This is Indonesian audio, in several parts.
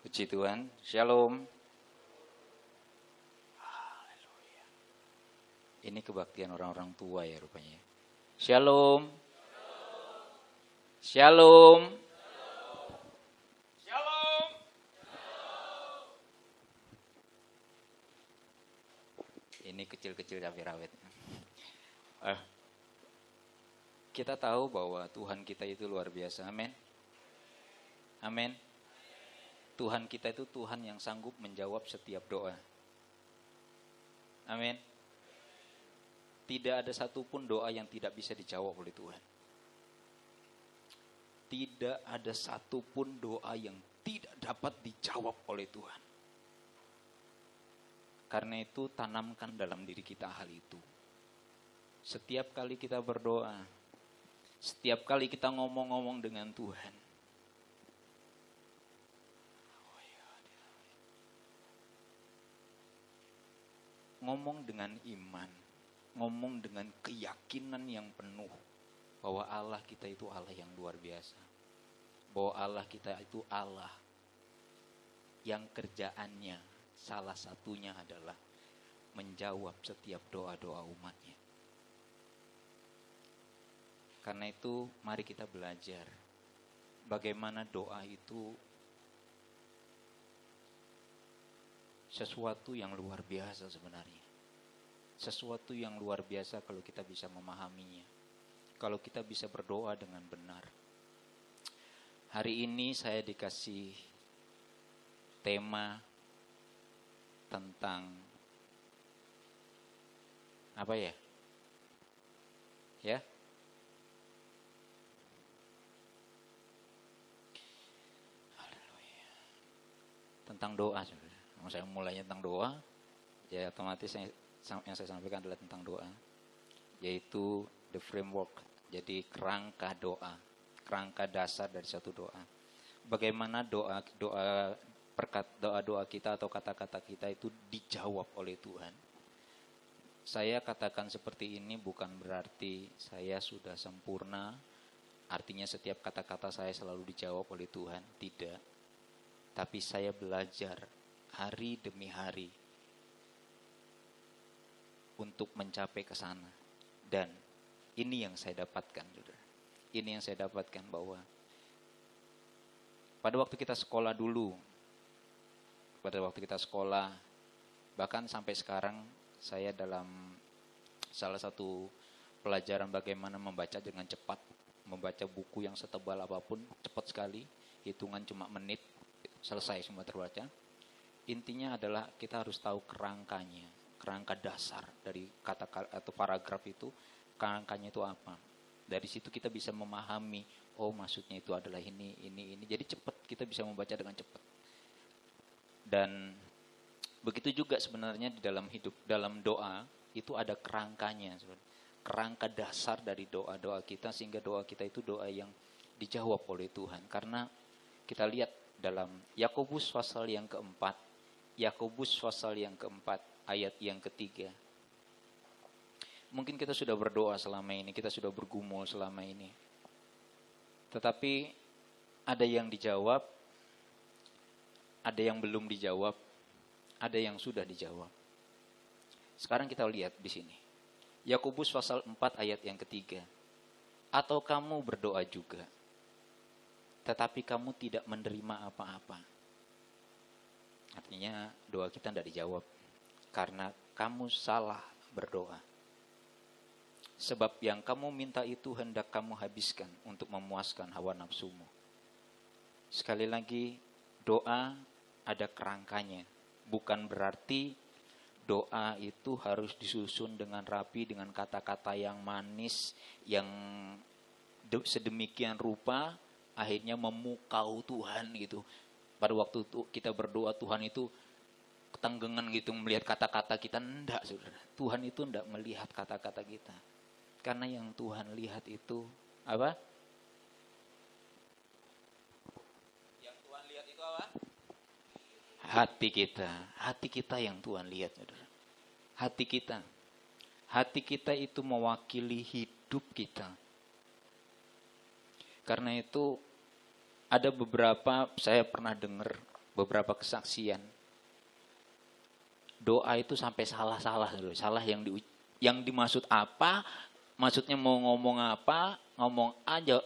Puji Tuhan, Shalom. Ini kebaktian orang-orang tua ya rupanya. Shalom. Shalom. Shalom. Ini kecil-kecil cabai rawit. Kita tahu bahwa Tuhan kita itu luar biasa. Amin. Amin. Tuhan kita itu Tuhan yang sanggup menjawab setiap doa. Amin. Tidak ada satupun doa yang tidak bisa dijawab oleh Tuhan. Tidak ada satupun doa yang tidak dapat dijawab oleh Tuhan. Karena itu tanamkan dalam diri kita hal itu. Setiap kali kita berdoa, setiap kali kita ngomong-ngomong dengan Tuhan, ngomong dengan iman, ngomong dengan keyakinan yang penuh bahwa Allah kita itu Allah yang luar biasa. Bahwa Allah kita itu Allah yang kerjaannya salah satunya adalah menjawab setiap doa-doa umatnya. Karena itu mari kita belajar bagaimana doa itu sesuatu yang luar biasa sebenarnya. Sesuatu yang luar biasa kalau kita bisa memahaminya. Kalau kita bisa berdoa dengan benar. Hari ini saya dikasih tema tentang apa ya? Ya? Tentang doa. Saya mulainya tentang doa, ya otomatis yang saya sampaikan adalah tentang doa, yaitu the framework, jadi kerangka doa, kerangka dasar dari satu doa. Bagaimana doa kita atau kata-kata kita itu dijawab oleh Tuhan. Saya katakan seperti ini bukan berarti saya sudah sempurna, artinya setiap kata-kata saya selalu dijawab oleh Tuhan, tidak. Tapi saya belajar hari demi hari untuk mencapai ke sana. Dan ini yang saya dapatkan, saudara. Ini yang saya dapatkan bahwa pada waktu kita sekolah dulu, bahkan sampai sekarang saya dalam salah satu pelajaran bagaimana membaca dengan cepat, membaca buku yang setebal apapun, cepat sekali, hitungan cuma menit, selesai semua terbaca. Intinya adalah kita harus tahu kerangkanya, kerangka dasar dari kata atau paragraf itu, kerangkanya itu apa. Dari situ kita bisa memahami, oh maksudnya itu adalah ini. Jadi cepat, kita bisa membaca dengan cepat. Dan begitu juga sebenarnya di dalam hidup, dalam doa, itu ada kerangkanya. Kerangka dasar dari doa-doa kita, sehingga doa kita itu doa yang dijawab oleh Tuhan. Karena kita lihat dalam Yakobus pasal yang keempat, ayat yang ketiga. Mungkin kita sudah berdoa selama ini, kita sudah bergumul selama ini. Tetapi ada yang dijawab, ada yang belum dijawab, ada yang sudah dijawab. Sekarang kita lihat di sini. Yakobus pasal 4 ayat yang ketiga. Atau kamu berdoa juga, tetapi kamu tidak menerima apa-apa. Artinya doa kita tidak dijawab karena kamu salah berdoa. Sebab yang kamu minta itu hendak kamu habiskan untuk memuaskan hawa nafsumu. Sekali lagi, doa ada kerangkanya. Bukan berarti doa itu harus disusun dengan rapi, dengan kata-kata yang manis, yang sedemikian rupa, akhirnya memukau Tuhan gitu. Pada waktu kita berdoa, Tuhan itu ketenggengan gitu melihat kata-kata kita. Enggak, saudara. Tuhan itu enggak melihat kata-kata kita. Karena yang Tuhan lihat itu apa? Yang Tuhan lihat itu apa? Hati kita. Hati kita yang Tuhan lihat, saudara. Hati kita. Hati kita itu mewakili hidup kita. Karena itu ada beberapa, saya pernah dengar beberapa kesaksian. Doa itu sampai salah-salah, salah yang dimaksud apa, maksudnya mau ngomong apa, ngomong aja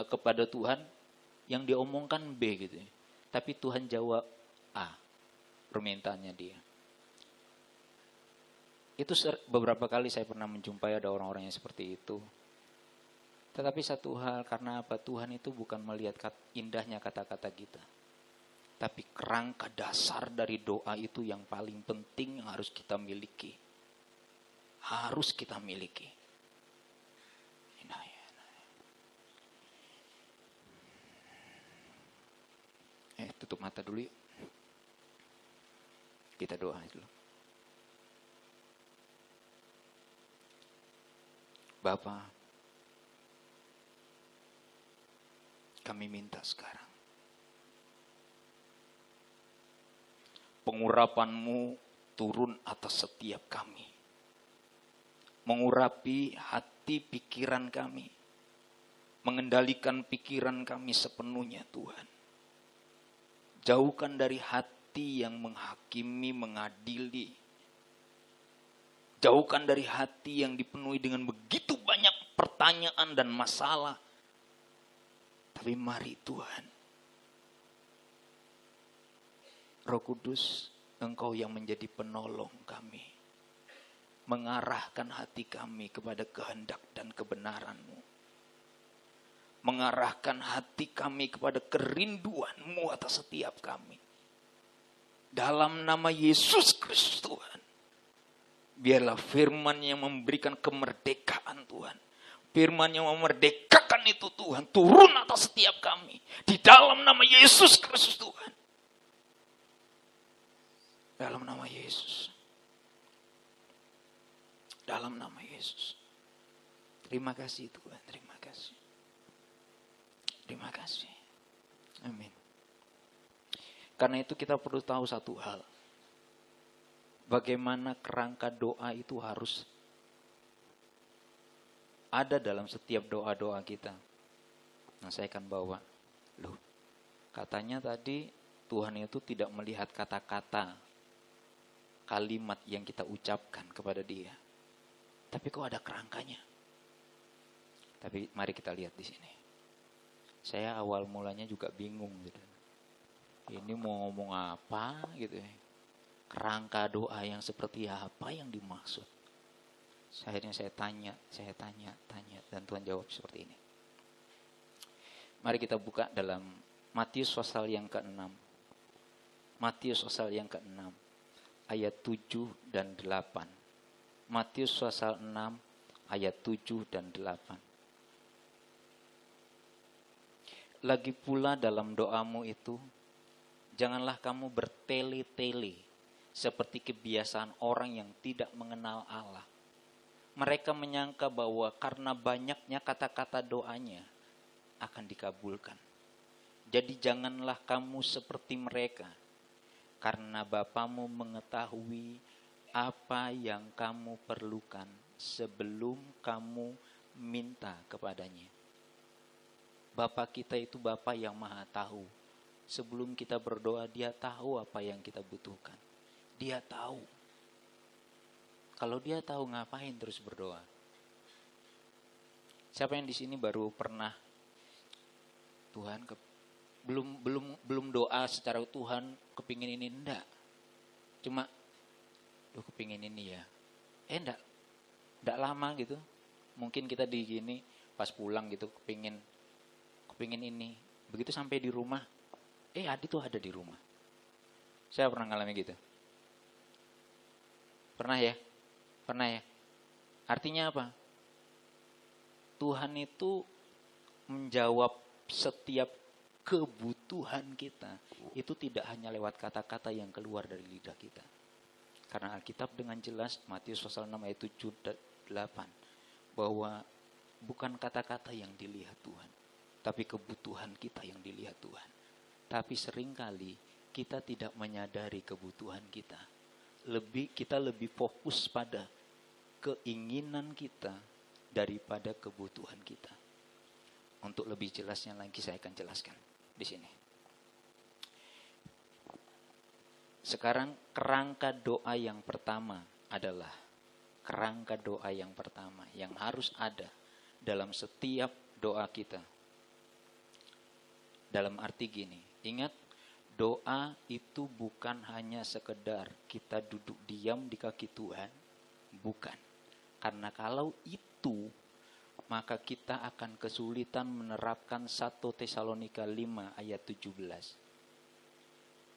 kepada Tuhan, yang diomongkan B gitu. Tapi Tuhan jawab A, permintaannya dia. Itu beberapa kali saya pernah menjumpai ada orang-orang yang seperti itu. Tetapi satu hal, karena apa? Tuhan itu bukan melihat indahnya kata-kata kita. Tapi kerangka dasar dari doa itu yang paling penting yang harus kita miliki. Harus kita miliki. Tutup mata dulu yuk. Kita doa dulu. Bapa, kami minta sekarang pengurapan-Mu turun atas setiap kami. Mengurapi hati pikiran kami. Mengendalikan pikiran kami sepenuhnya Tuhan. Jauhkan dari hati yang menghakimi, mengadili. Jauhkan dari hati yang dipenuhi dengan begitu banyak pertanyaan dan masalah. Tapi mari Tuhan, Roh Kudus, Engkau yang menjadi penolong kami. Mengarahkan hati kami kepada kehendak dan kebenaran-Mu. Mengarahkan hati kami kepada kerinduan-Mu atas setiap kami. Dalam nama Yesus Kristus Tuhan. Biarlah firman yang memberikan kemerdekaan Tuhan. Firman yang memerdekakan itu Tuhan. Turun atas setiap kami. Di dalam nama Yesus Kristus Tuhan. Dalam nama Yesus. Dalam nama Yesus. Terima kasih Tuhan. Terima kasih. Terima kasih. Amin. Karena itu kita perlu tahu satu hal. Bagaimana kerangka doa itu harus ada dalam setiap doa-doa kita. Nah, saya akan bawa. Loh, katanya tadi Tuhan itu tidak melihat kata-kata, kalimat yang kita ucapkan kepada Dia. Tapi kok ada kerangkanya? Tapi mari kita lihat di sini. Saya awal mulanya juga bingung gitu. Ini mau ngomong apa gitu ya. Kerangka doa yang seperti apa yang dimaksud? Akhirnya saya tanya, dan Tuhan jawab seperti ini. Mari kita buka dalam Matius pasal yang ke-6. Matius pasal yang ke-6, ayat 7 dan 8. Matius pasal 6, ayat 7 dan 8. Lagi pula dalam doamu itu, janganlah kamu bertele-tele seperti kebiasaan orang yang tidak mengenal Allah. Mereka menyangka bahwa karena banyaknya kata-kata doanya akan dikabulkan. Jadi janganlah kamu seperti mereka, karena Bapamu mengetahui apa yang kamu perlukan sebelum kamu minta kepadanya. Bapa kita itu Bapa yang Maha Tahu. Sebelum kita berdoa, Dia tahu apa yang kita butuhkan. Dia tahu. Kalau Dia tahu, ngapain terus berdoa? Siapa yang di sini baru pernah Tuhan belum doa secara Tuhan kepingin ini, enggak. Cuma kepingin ini ya. Enggak lama gitu. Mungkin kita di gini pas pulang gitu kepingin ini. Begitu sampai di rumah, Adi tuh ada di rumah. Saya pernah ngalamin gitu. Pernah ya? Artinya apa? Tuhan itu menjawab setiap kebutuhan kita. Itu tidak hanya lewat kata-kata yang keluar dari lidah kita. Karena Alkitab dengan jelas, Matius pasal 6 ayat 7 dan 8. Bahwa bukan kata-kata yang dilihat Tuhan. Tapi kebutuhan kita yang dilihat Tuhan. Tapi seringkali kita tidak menyadari kebutuhan kita. Kita lebih fokus pada keinginan kita daripada kebutuhan kita. Untuk lebih jelasnya lagi saya akan jelaskan di sini. Sekarang kerangka doa yang pertama adalah kerangka doa yang pertama yang harus ada dalam setiap doa kita. Dalam arti gini, ingat, doa itu bukan hanya sekedar kita duduk diam di kaki Tuhan, bukan. Karena kalau itu, maka kita akan kesulitan menerapkan 1 Tesalonika 5 ayat 17.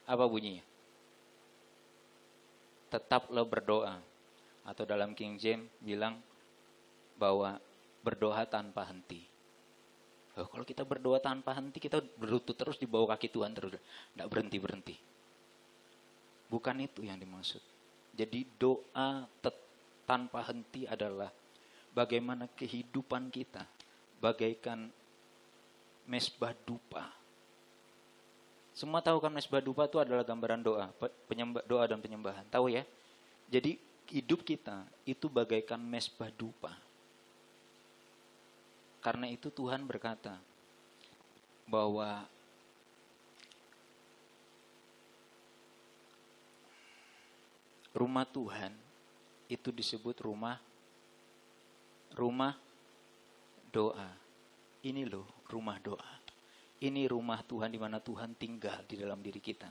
Apa bunyinya? Tetaplah berdoa. Atau dalam King James bilang bahwa berdoa tanpa henti. Kalau kita berdoa tanpa henti, kita berlutut terus di bawah kaki Tuhan terus. Tidak berhenti-berhenti. Bukan itu yang dimaksud. Jadi doa tanpa henti adalah bagaimana kehidupan kita bagaikan mesbah dupa. Semua tahu kan mesbah dupa itu adalah gambaran doa, doa dan penyembahan. Tahu ya? Jadi hidup kita itu bagaikan mesbah dupa. Karena itu Tuhan berkata bahwa rumah Tuhan itu disebut rumah doa. Ini loh rumah doa. Ini rumah Tuhan di mana Tuhan tinggal di dalam diri kita.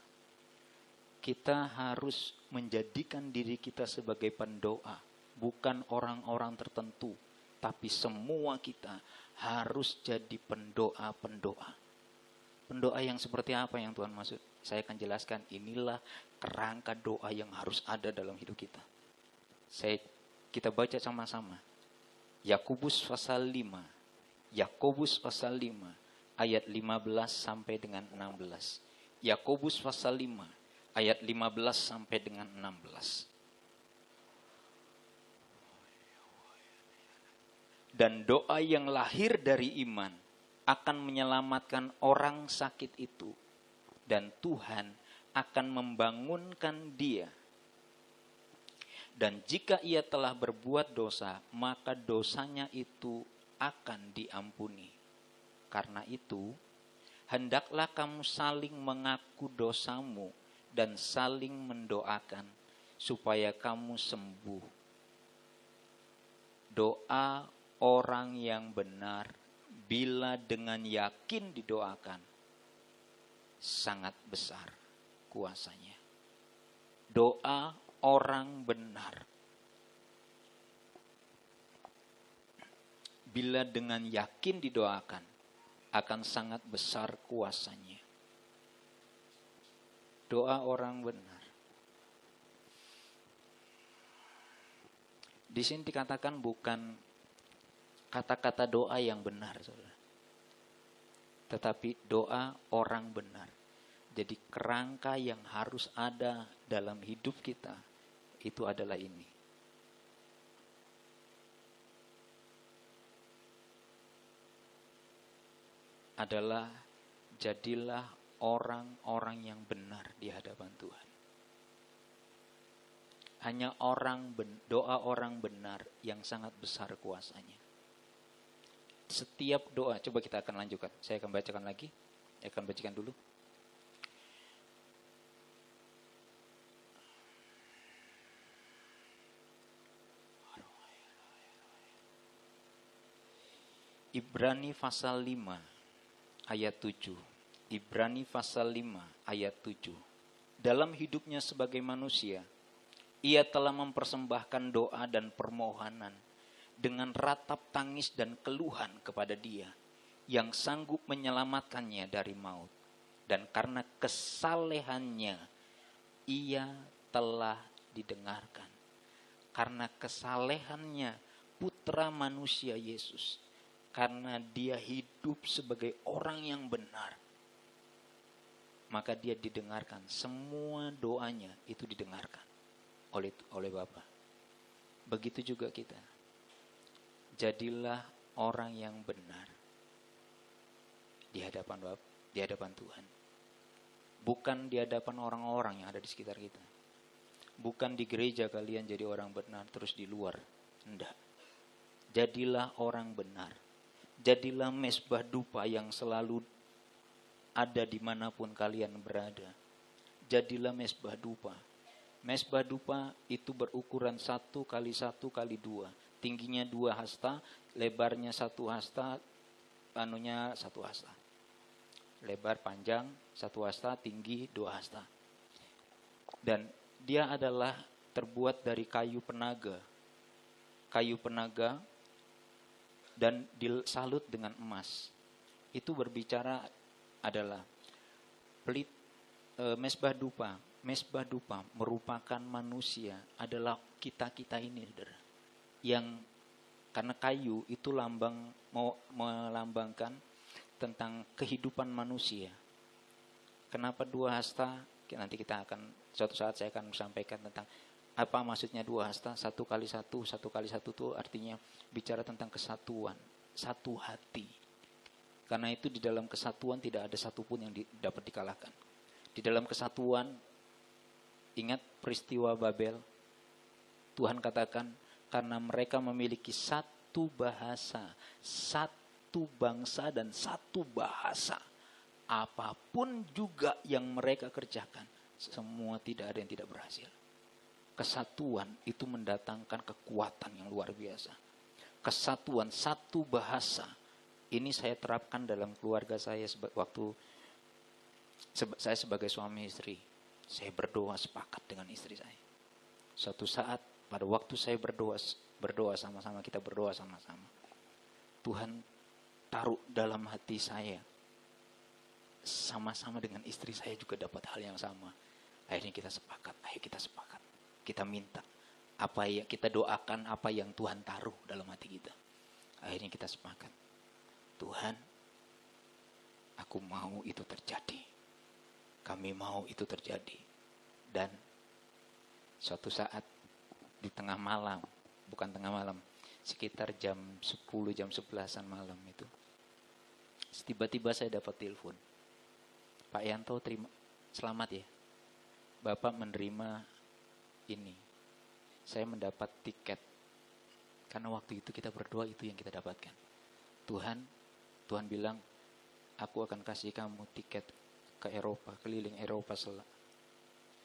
Kita harus menjadikan diri kita sebagai pendoa, bukan orang-orang tertentu, tapi semua kita harus jadi pendoa-pendoa. Pendoa yang seperti apa yang Tuhan maksud? Saya akan jelaskan. Inilah kerangka doa yang harus ada dalam hidup kita. Kita baca sama-sama. Yakobus pasal 5. Yakobus pasal 5 ayat 15 sampai dengan 16. Yakobus pasal 5 ayat 15 sampai dengan 16. Dan doa yang lahir dari iman akan menyelamatkan orang sakit itu, dan Tuhan akan membangunkan dia. Dan jika ia telah berbuat dosa, maka dosanya itu akan diampuni. Karena itu, hendaklah kamu saling mengaku dosamu dan saling mendoakan supaya kamu sembuh. Doa orang yang benar bila dengan yakin didoakan sangat besar kuasanya. Doa orang benar bila dengan yakin didoakan akan sangat besar kuasanya. Doa orang benar. Di sini dikatakan bukan kata-kata doa yang benar, saudara, tetapi doa orang benar. Jadi kerangka yang harus ada dalam hidup kita itu adalah ini. Adalah jadilah orang-orang yang benar di hadapan Tuhan. Hanya doa orang benar yang sangat besar kuasanya. Setiap doa, coba kita akan lanjutkan. Saya akan bacakan lagi. Saya akan bacakan dulu. Ibrani pasal 5 ayat 7. Ibrani pasal 5 ayat 7. Dalam hidupnya sebagai manusia, ia telah mempersembahkan doa dan permohonan dengan ratap tangis dan keluhan kepada Dia yang sanggup menyelamatkannya dari maut. Dan karena kesalehannya ia telah didengarkan. Karena kesalehannya putra manusia Yesus, karena dia hidup sebagai orang yang benar, maka dia didengarkan. Semua doanya itu didengarkan oleh Bapa. Begitu juga kita. Jadilah orang yang benar di hadapan Tuhan. Bukan di hadapan orang-orang yang ada di sekitar kita. Bukan di gereja kalian jadi orang benar terus di luar. Enggak. Jadilah orang benar. Jadilah mesbah dupa yang selalu ada dimanapun kalian berada. jadilah mezbah dupa. Mezbah dupa itu berukuran 1 kali 1 kali 2. Tingginya 2 hasta, lebarnya 1 hasta, anunya 1 hasta. Lebar panjang 1 hasta, tinggi 2 hasta. Dan dia adalah terbuat dari kayu penaga. Kayu penaga dan disalut dengan emas. Itu berbicara adalah mezbah dupa. Mezbah dupa merupakan manusia, adalah kita-kita ini, saudara. Yang karena kayu itu melambangkan tentang kehidupan manusia. Kenapa 2 hasta? Nanti kita akan, suatu saat saya akan sampaikan tentang apa maksudnya 2 hasta. 1 kali 1, 1 kali 1 itu artinya bicara tentang kesatuan, satu hati. Karena itu di dalam kesatuan tidak ada satupun yang dapat dikalahkan. Di dalam kesatuan, ingat peristiwa Babel, Tuhan katakan karena mereka memiliki satu bahasa, satu bangsa dan satu bahasa. Apapun juga yang mereka kerjakan, semua tidak ada yang tidak berhasil. Kesatuan itu mendatangkan kekuatan yang luar biasa. Kesatuan, satu bahasa. Ini saya terapkan dalam keluarga saya waktu saya sebagai suami istri. Saya berdoa sepakat dengan istri saya. Suatu saat pada waktu saya berdoa sama-sama, kita berdoa sama-sama, Tuhan taruh dalam hati saya, sama-sama dengan istri saya juga dapat hal yang sama. Akhirnya kita sepakat, kita minta apa yang kita doakan, apa yang Tuhan taruh dalam hati kita. Akhirnya kita sepakat, Tuhan, aku mau itu terjadi. Kami mau itu terjadi. Dan suatu saat di tengah malam, bukan tengah malam, sekitar jam 10, jam 11-an malam itu, tiba-tiba saya dapat telepon. Pak Yanto, selamat ya. Bapak menerima ini. Saya mendapat tiket. Karena waktu itu kita berdoa, itu yang kita dapatkan. Tuhan bilang, aku akan kasih kamu tiket ke Eropa, keliling Eropa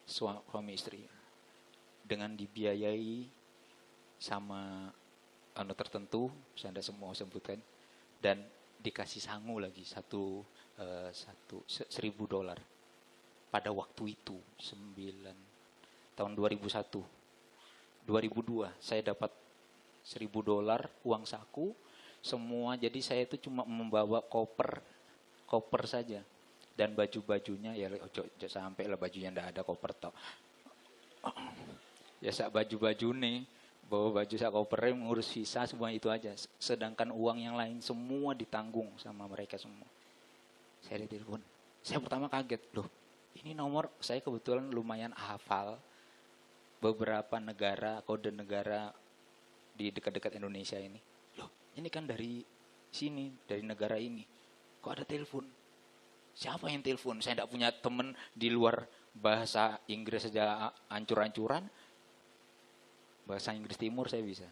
suami istri. Dengan dibiayai sama tertentu, saya tidak semua sebutkan, dan dikasih sangu lagi $1,000 pada waktu itu tahun 2001, 2002 saya dapat $1,000 uang saku semua. Jadi saya itu cuma membawa koper saja dan baju-bajunya ya sampai lah bajunya ndak ada koper toh. Ya sak baju-baju nih, bawa baju sak kopernya, ngurus visa semua itu aja. Sedangkan uang yang lain semua ditanggung sama mereka semua. Saya ditelepon. Saya pertama kaget, loh ini nomor, saya kebetulan lumayan hafal beberapa negara, kode negara di dekat-dekat Indonesia ini. Loh ini kan dari sini, dari negara ini. Kok ada telepon? Siapa yang telepon? Saya tidak punya teman di luar bahasa Inggris saja ancur-ancuran. Bahasa Inggris Timur saya bisa.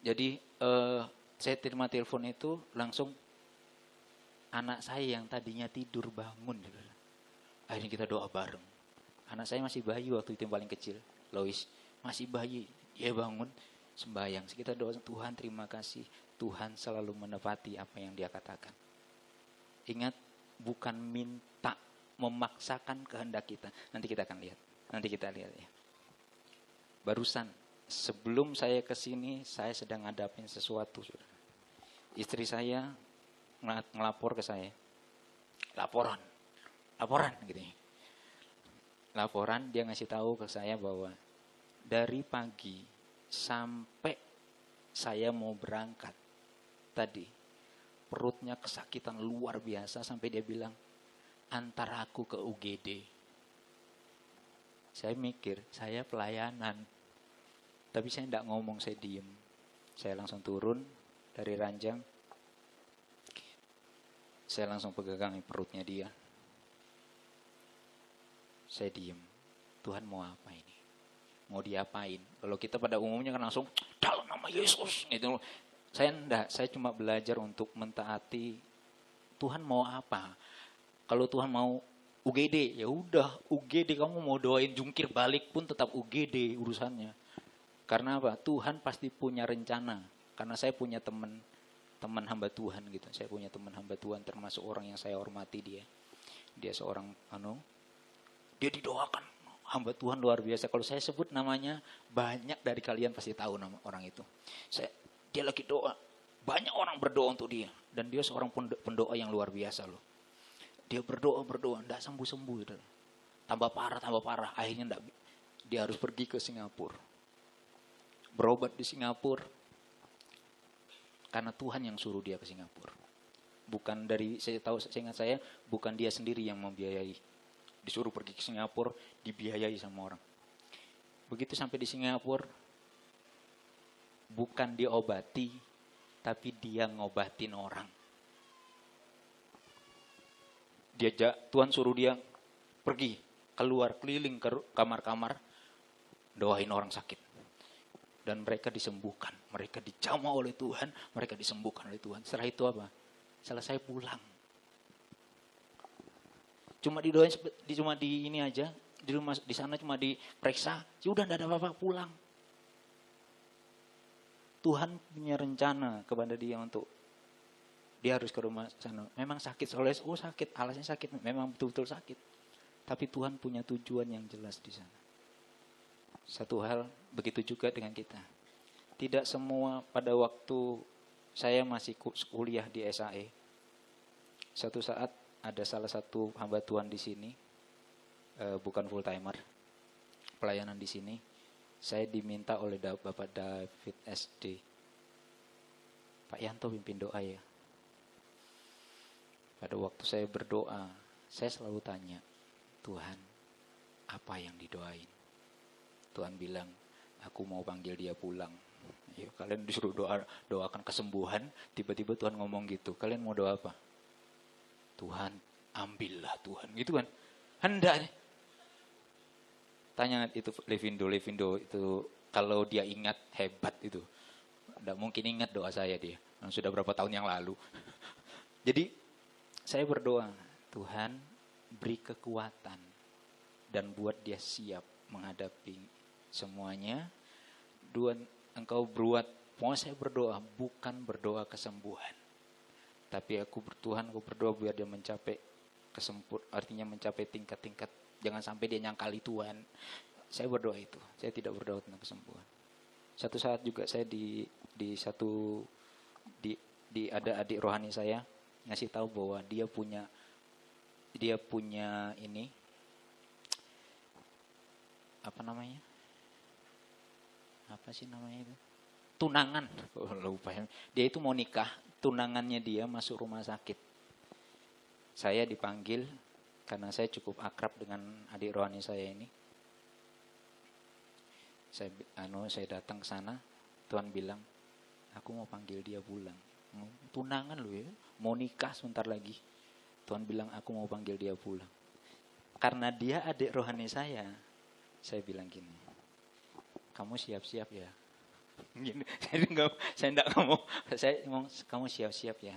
Jadi saya terima telepon itu langsung anak saya yang tadinya tidur bangun. Akhirnya kita doa bareng. Anak saya masih bayi waktu itu yang paling kecil, Lois. Masih bayi, dia bangun sembahyang. Kita doa, Tuhan terima kasih. Tuhan selalu menepati apa yang dia katakan. Ingat, bukan minta, memaksakan kehendak kita. Nanti kita akan lihat. Nanti kita lihat ya. Barusan, sebelum saya ke sini, saya sedang ngadapin sesuatu. Istri saya ngelapor ke saya. Laporan gitu ya. Laporan, dia ngasih tahu ke saya bahwa dari pagi sampai saya mau berangkat tadi, perutnya kesakitan luar biasa sampai dia bilang, antar aku ke UGD. Saya mikir, saya pelayanan. Tapi saya tidak ngomong, saya diem. Saya langsung turun dari ranjang. Saya langsung pegang perutnya dia. Saya diem. Tuhan mau apa ini? Mau diapain? Kalau kita pada umumnya kan langsung, dalam nama Yesus. Gitu. Saya enggak, saya cuma belajar untuk mentaati Tuhan mau apa. Kalau Tuhan mau UGD, ya udah UGD, kamu mau doain jungkir balik pun tetap UGD urusannya. Karena apa? Tuhan pasti punya rencana. Karena saya punya teman hamba Tuhan gitu. Saya punya teman hamba Tuhan, termasuk orang yang saya hormati dia. Dia seorang dia didoakan hamba Tuhan luar biasa. Kalau saya sebut namanya, banyak dari kalian pasti tahu nama orang itu. Dia lagi doa, banyak orang berdoa untuk dia, dan dia seorang pendoa yang luar biasa loh. Dia berdoa, enggak sembuh-sembuh gitu. Tambah parah. Akhirnya dia harus pergi ke Singapura. Berobat di Singapura. Karena Tuhan yang suruh dia ke Singapura. Bukan dari, seingat saya, bukan dia sendiri yang membiayai. Disuruh pergi ke Singapura, dibiayai sama orang. Begitu sampai di Singapura, bukan diobati, tapi dia ngobatin orang. Tuhan suruh dia pergi, keluar, keliling ke kamar-kamar, doain orang sakit. Dan mereka disembuhkan, mereka dijamah oleh Tuhan, mereka disembuhkan oleh Tuhan. Setelah itu apa? Selesai pulang. Cuma didoain, cuma di ini aja, di rumah, di sana cuma diperiksa, sudah enggak ada apa-apa, pulang. Tuhan punya rencana kepada dia untuk dia harus ke rumah sana. Memang sakit, sakit, alasnya sakit, memang betul-betul sakit. Tapi Tuhan punya tujuan yang jelas di sana. Satu hal, begitu juga dengan kita. Tidak semua, pada waktu saya masih kuliah di SAE, satu saat ada salah satu hamba Tuhan di sini, bukan full timer, pelayanan di sini. Saya diminta oleh Bapak David SD, Pak Yanto pimpin doa ya. Pada waktu saya berdoa, saya selalu tanya, Tuhan, apa yang didoain? Tuhan bilang, aku mau panggil dia pulang. Ya, kalian disuruh doakan kesembuhan, tiba-tiba Tuhan ngomong gitu. Kalian mau doa apa? Tuhan, ambillah Tuhan. Gitu kan? Hendak. Tanya itu Levindo itu, kalau dia ingat hebat itu. Tidak mungkin ingat doa saya dia. Sudah berapa tahun yang lalu. Jadi saya berdoa, Tuhan beri kekuatan dan buat dia siap menghadapi semuanya. Engkau pokoknya saya berdoa, bukan berdoa kesembuhan. Tapi Tuhan aku berdoa biar dia mencapai artinya mencapai tingkat-tingkat. Jangan sampai dia nyangkali Tuhan. Saya berdoa itu, saya tidak berdoa tentang kesembuhan. Satu saat juga saya ada adik rohani saya, ngasih tahu bahwa dia punya ini apa sih namanya itu, tunangan. Lupa. Dia itu mau nikah, tunangannya dia masuk rumah sakit. Saya dipanggil karena saya cukup akrab dengan adik rohani saya ini. Saya datang ke sana, Tuhan bilang, aku mau panggil dia pulang. Tunangan lu ya, mau nikah sebentar lagi. Tuhan bilang aku mau panggil dia pulang. Karena dia adik rohani saya bilang gini, kamu siap-siap ya. Gini, saya ngomong, kamu siap-siap ya,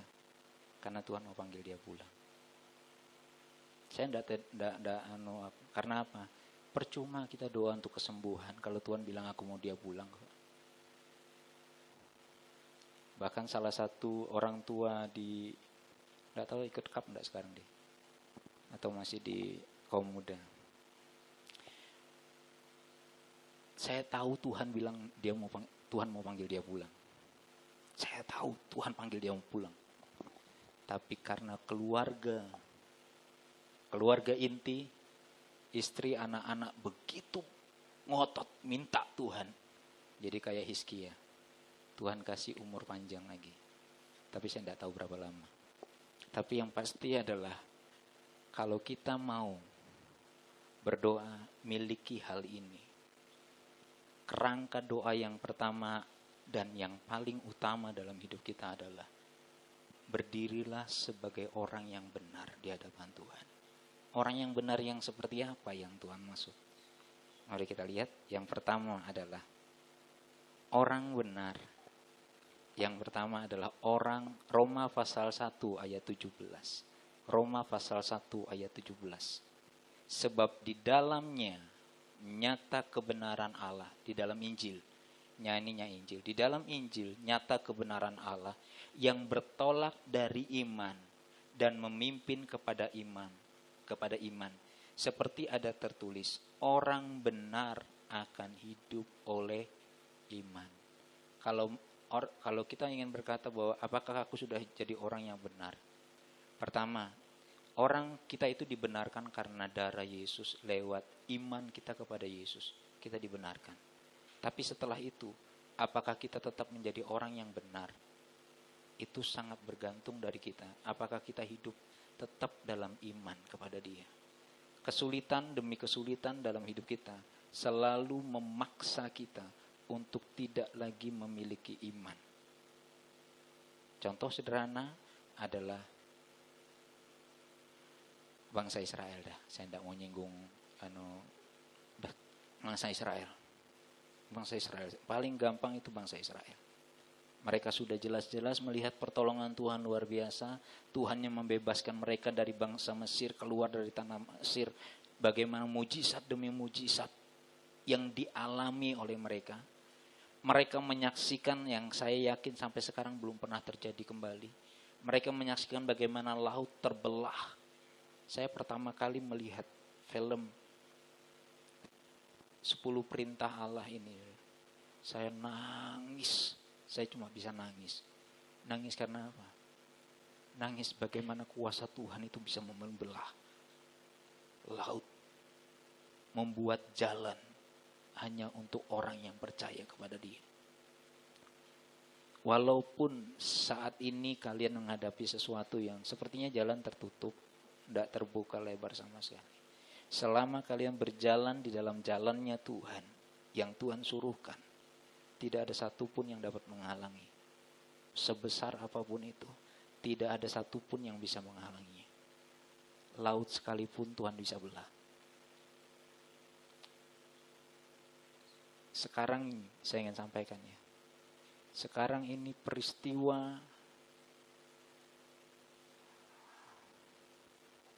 karena Tuhan mau panggil dia pulang. Saya karena apa? Percuma kita doa untuk kesembuhan kalau Tuhan bilang aku mau dia pulang. Bahkan salah satu orang tua nggak tahu ikut kap nggak sekarang deh, atau masih di kaum muda. Saya tahu Tuhan bilang Tuhan mau panggil dia pulang. Saya tahu Tuhan panggil dia mau pulang. Tapi karena keluarga inti, istri, anak-anak begitu ngotot minta Tuhan. Jadi kayak Hizkia. Tuhan kasih umur panjang lagi. Tapi saya tidak tahu berapa lama. Tapi yang pasti adalah kalau kita mau berdoa miliki hal ini. Kerangka doa yang pertama dan yang paling utama dalam hidup kita adalah berdirilah sebagai orang yang benar di hadapan Tuhan. Orang yang benar yang seperti apa yang Tuhan maksud? Mari kita lihat. Yang pertama adalah orang benar. Yang pertama adalah orang, Roma pasal 1 ayat 17. Roma pasal 1 ayat 17. Sebab di dalamnya nyata kebenaran Allah, di dalam Injil, nyanyinya Injil, di dalam Injil nyata kebenaran Allah yang bertolak dari iman dan memimpin kepada iman, seperti ada tertulis, orang benar akan hidup oleh iman. Kalau kita ingin berkata bahwa apakah aku sudah jadi orang yang benar? Pertama, orang kita itu dibenarkan karena darah Yesus, lewat iman kita kepada Yesus, kita dibenarkan. Tapi setelah itu, apakah kita tetap menjadi orang yang benar? Itu sangat bergantung dari kita. Apakah kita hidup tetap dalam iman kepada Dia? Kesulitan demi kesulitan dalam hidup kita selalu memaksa kita untuk tidak lagi memiliki iman. Contoh sederhana adalah bangsa Israel dah. Saya tidak mau nyinggung bangsa Israel. Bangsa Israel paling gampang itu bangsa Israel. Mereka sudah jelas-jelas melihat pertolongan Tuhan luar biasa. Tuhan yang membebaskan mereka dari bangsa Mesir, keluar dari tanah Mesir. Bagaimana mujizat demi mujizat yang dialami oleh mereka. Mereka menyaksikan yang saya yakin sampai sekarang belum pernah terjadi kembali. Mereka menyaksikan bagaimana laut terbelah. Saya pertama kali melihat film 10 Perintah Allah ini. Saya nangis. Saya cuma bisa nangis. Nangis karena apa? Nangis bagaimana kuasa Tuhan itu bisa membelah laut. Membuat jalan hanya untuk orang yang percaya kepada Dia. Walaupun saat ini kalian menghadapi sesuatu yang sepertinya jalan tertutup, tidak terbuka lebar sama sekali. Selama kalian berjalan di dalam jalannya Tuhan, yang Tuhan suruhkan, tidak ada satupun yang dapat menghalangi. Sebesar apapun itu, tidak ada satupun yang bisa menghalanginya. Laut sekalipun Tuhan bisa belah. Sekarang saya ingin sampaikan ya. Sekarang ini peristiwa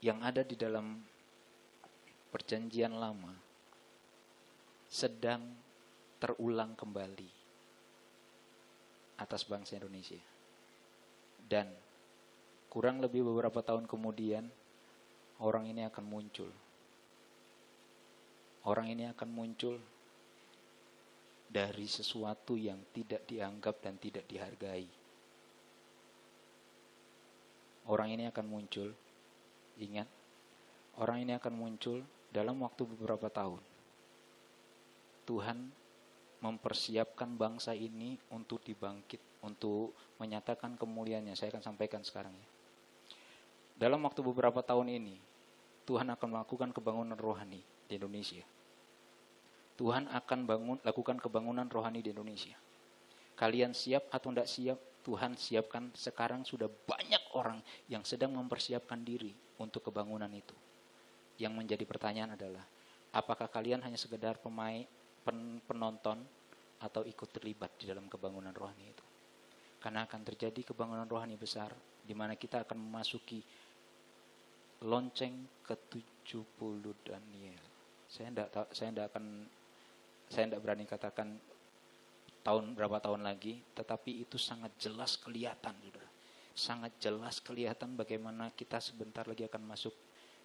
yang ada di dalam perjanjian lama sedang terulang kembali atas bangsa Indonesia. Dan kurang lebih beberapa tahun kemudian orang ini akan muncul. Orang ini akan muncul dari sesuatu yang tidak dianggap dan tidak dihargai. Orang ini akan muncul. Ingat, orang ini akan muncul dalam waktu beberapa tahun. Tuhan mempersiapkan bangsa ini untuk dibangkit, untuk menyatakan kemuliaannya. Saya akan sampaikan sekarang ya. Dalam waktu beberapa tahun ini, Tuhan akan melakukan kebangunan rohani di Indonesia. Tuhan akan lakukan kebangunan rohani di Indonesia. Kalian siap atau tidak siap, Tuhan siapkan. Sekarang sudah banyak orang yang sedang mempersiapkan diri untuk kebangunan itu. Yang menjadi pertanyaan adalah, apakah kalian hanya sekedar penonton atau ikut terlibat di dalam kebangunan rohani itu? Karena akan terjadi kebangunan rohani besar, di mana kita akan memasuki lonceng ke-70 Daniel. Saya tidak berani katakan berapa tahun lagi, tetapi itu sangat jelas kelihatan, sudah. Sangat jelas kelihatan bagaimana kita sebentar lagi akan masuk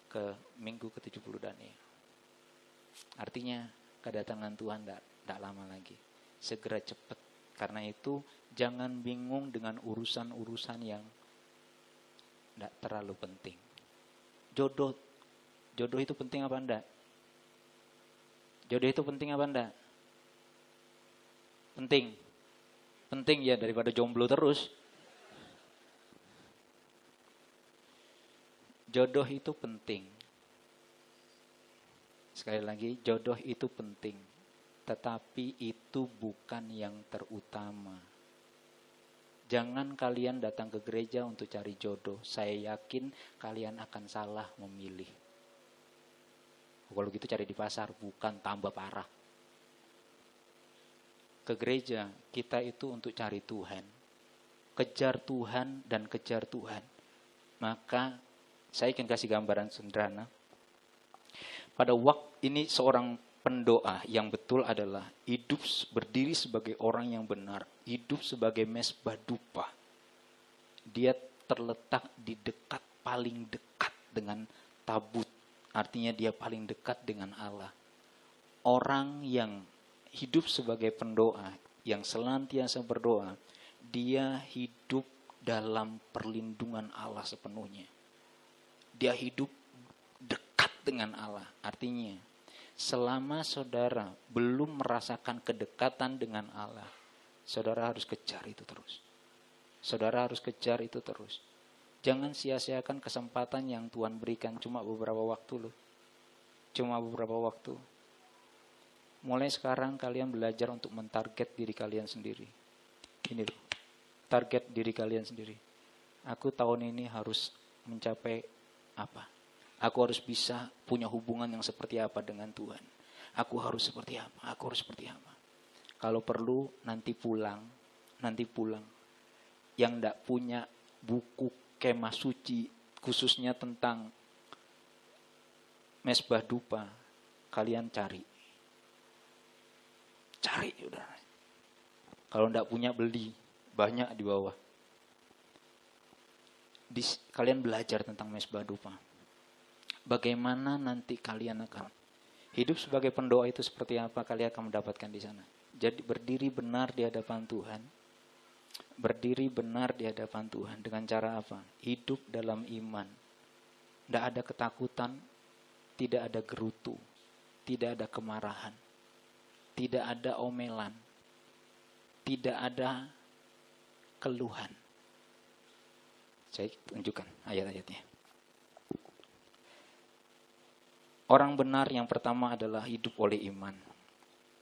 ke minggu ke-70 Daniel. Artinya kedatangan Tuhan tidak lama lagi. Segera cepat. Karena itu jangan bingung dengan urusan-urusan yang tidak terlalu penting. Jodoh itu penting apa enggak? Jodoh itu penting apa enggak? Penting. Penting ya, daripada jomblo terus. Jodoh itu penting. Sekali lagi, jodoh itu penting. Tetapi itu bukan yang terutama. Jangan kalian datang ke gereja untuk cari jodoh. Saya yakin kalian akan salah memilih. Kalau gitu cari di pasar, bukan tambah parah. Ke gereja, kita itu untuk cari Tuhan. Kejar Tuhan dan kejar Tuhan. Maka Saya ingin kasih gambaran sederhana. Pada waktu ini seorang pendoa yang betul adalah hidup berdiri sebagai orang yang benar, hidup sebagai mesbah dupa. Dia terletak di dekat, paling dekat dengan tabut. Artinya dia paling dekat dengan Allah. Orang yang hidup sebagai pendoa, yang senantiasa berdoa, dia hidup dalam perlindungan Allah sepenuhnya. Dia hidup dekat dengan Allah. Artinya, selama saudara belum merasakan kedekatan dengan Allah, saudara harus kejar itu terus. Saudara harus kejar itu terus. Jangan sia-siakan kesempatan yang Tuhan berikan cuma beberapa waktu loh. Cuma beberapa waktu. Mulai sekarang kalian belajar untuk mentarget diri kalian sendiri. Ini loh, target diri kalian sendiri. Aku tahun ini harus mencapai apa? Aku harus bisa punya hubungan yang seperti apa dengan Tuhan. Aku harus seperti apa? Aku harus seperti apa? Kalau perlu nanti pulang. Yang tidak punya buku kemah suci khususnya tentang mesbah dupa, kalian cari. Cari, saudara. Kalau tidak punya beli, banyak di bawah. Kalian belajar tentang mesbah dupa. Bagaimana nanti kalian akan hidup sebagai pendoa itu seperti apa, kalian akan mendapatkan di sana. Jadi berdiri benar di hadapan Tuhan. Berdiri benar di hadapan Tuhan dengan cara apa? Hidup dalam iman. Tidak ada ketakutan, tidak ada gerutu, tidak ada kemarahan, tidak ada omelan, tidak ada keluhan. Saya tunjukkan ayat-ayatnya. Orang benar yang pertama adalah hidup oleh iman.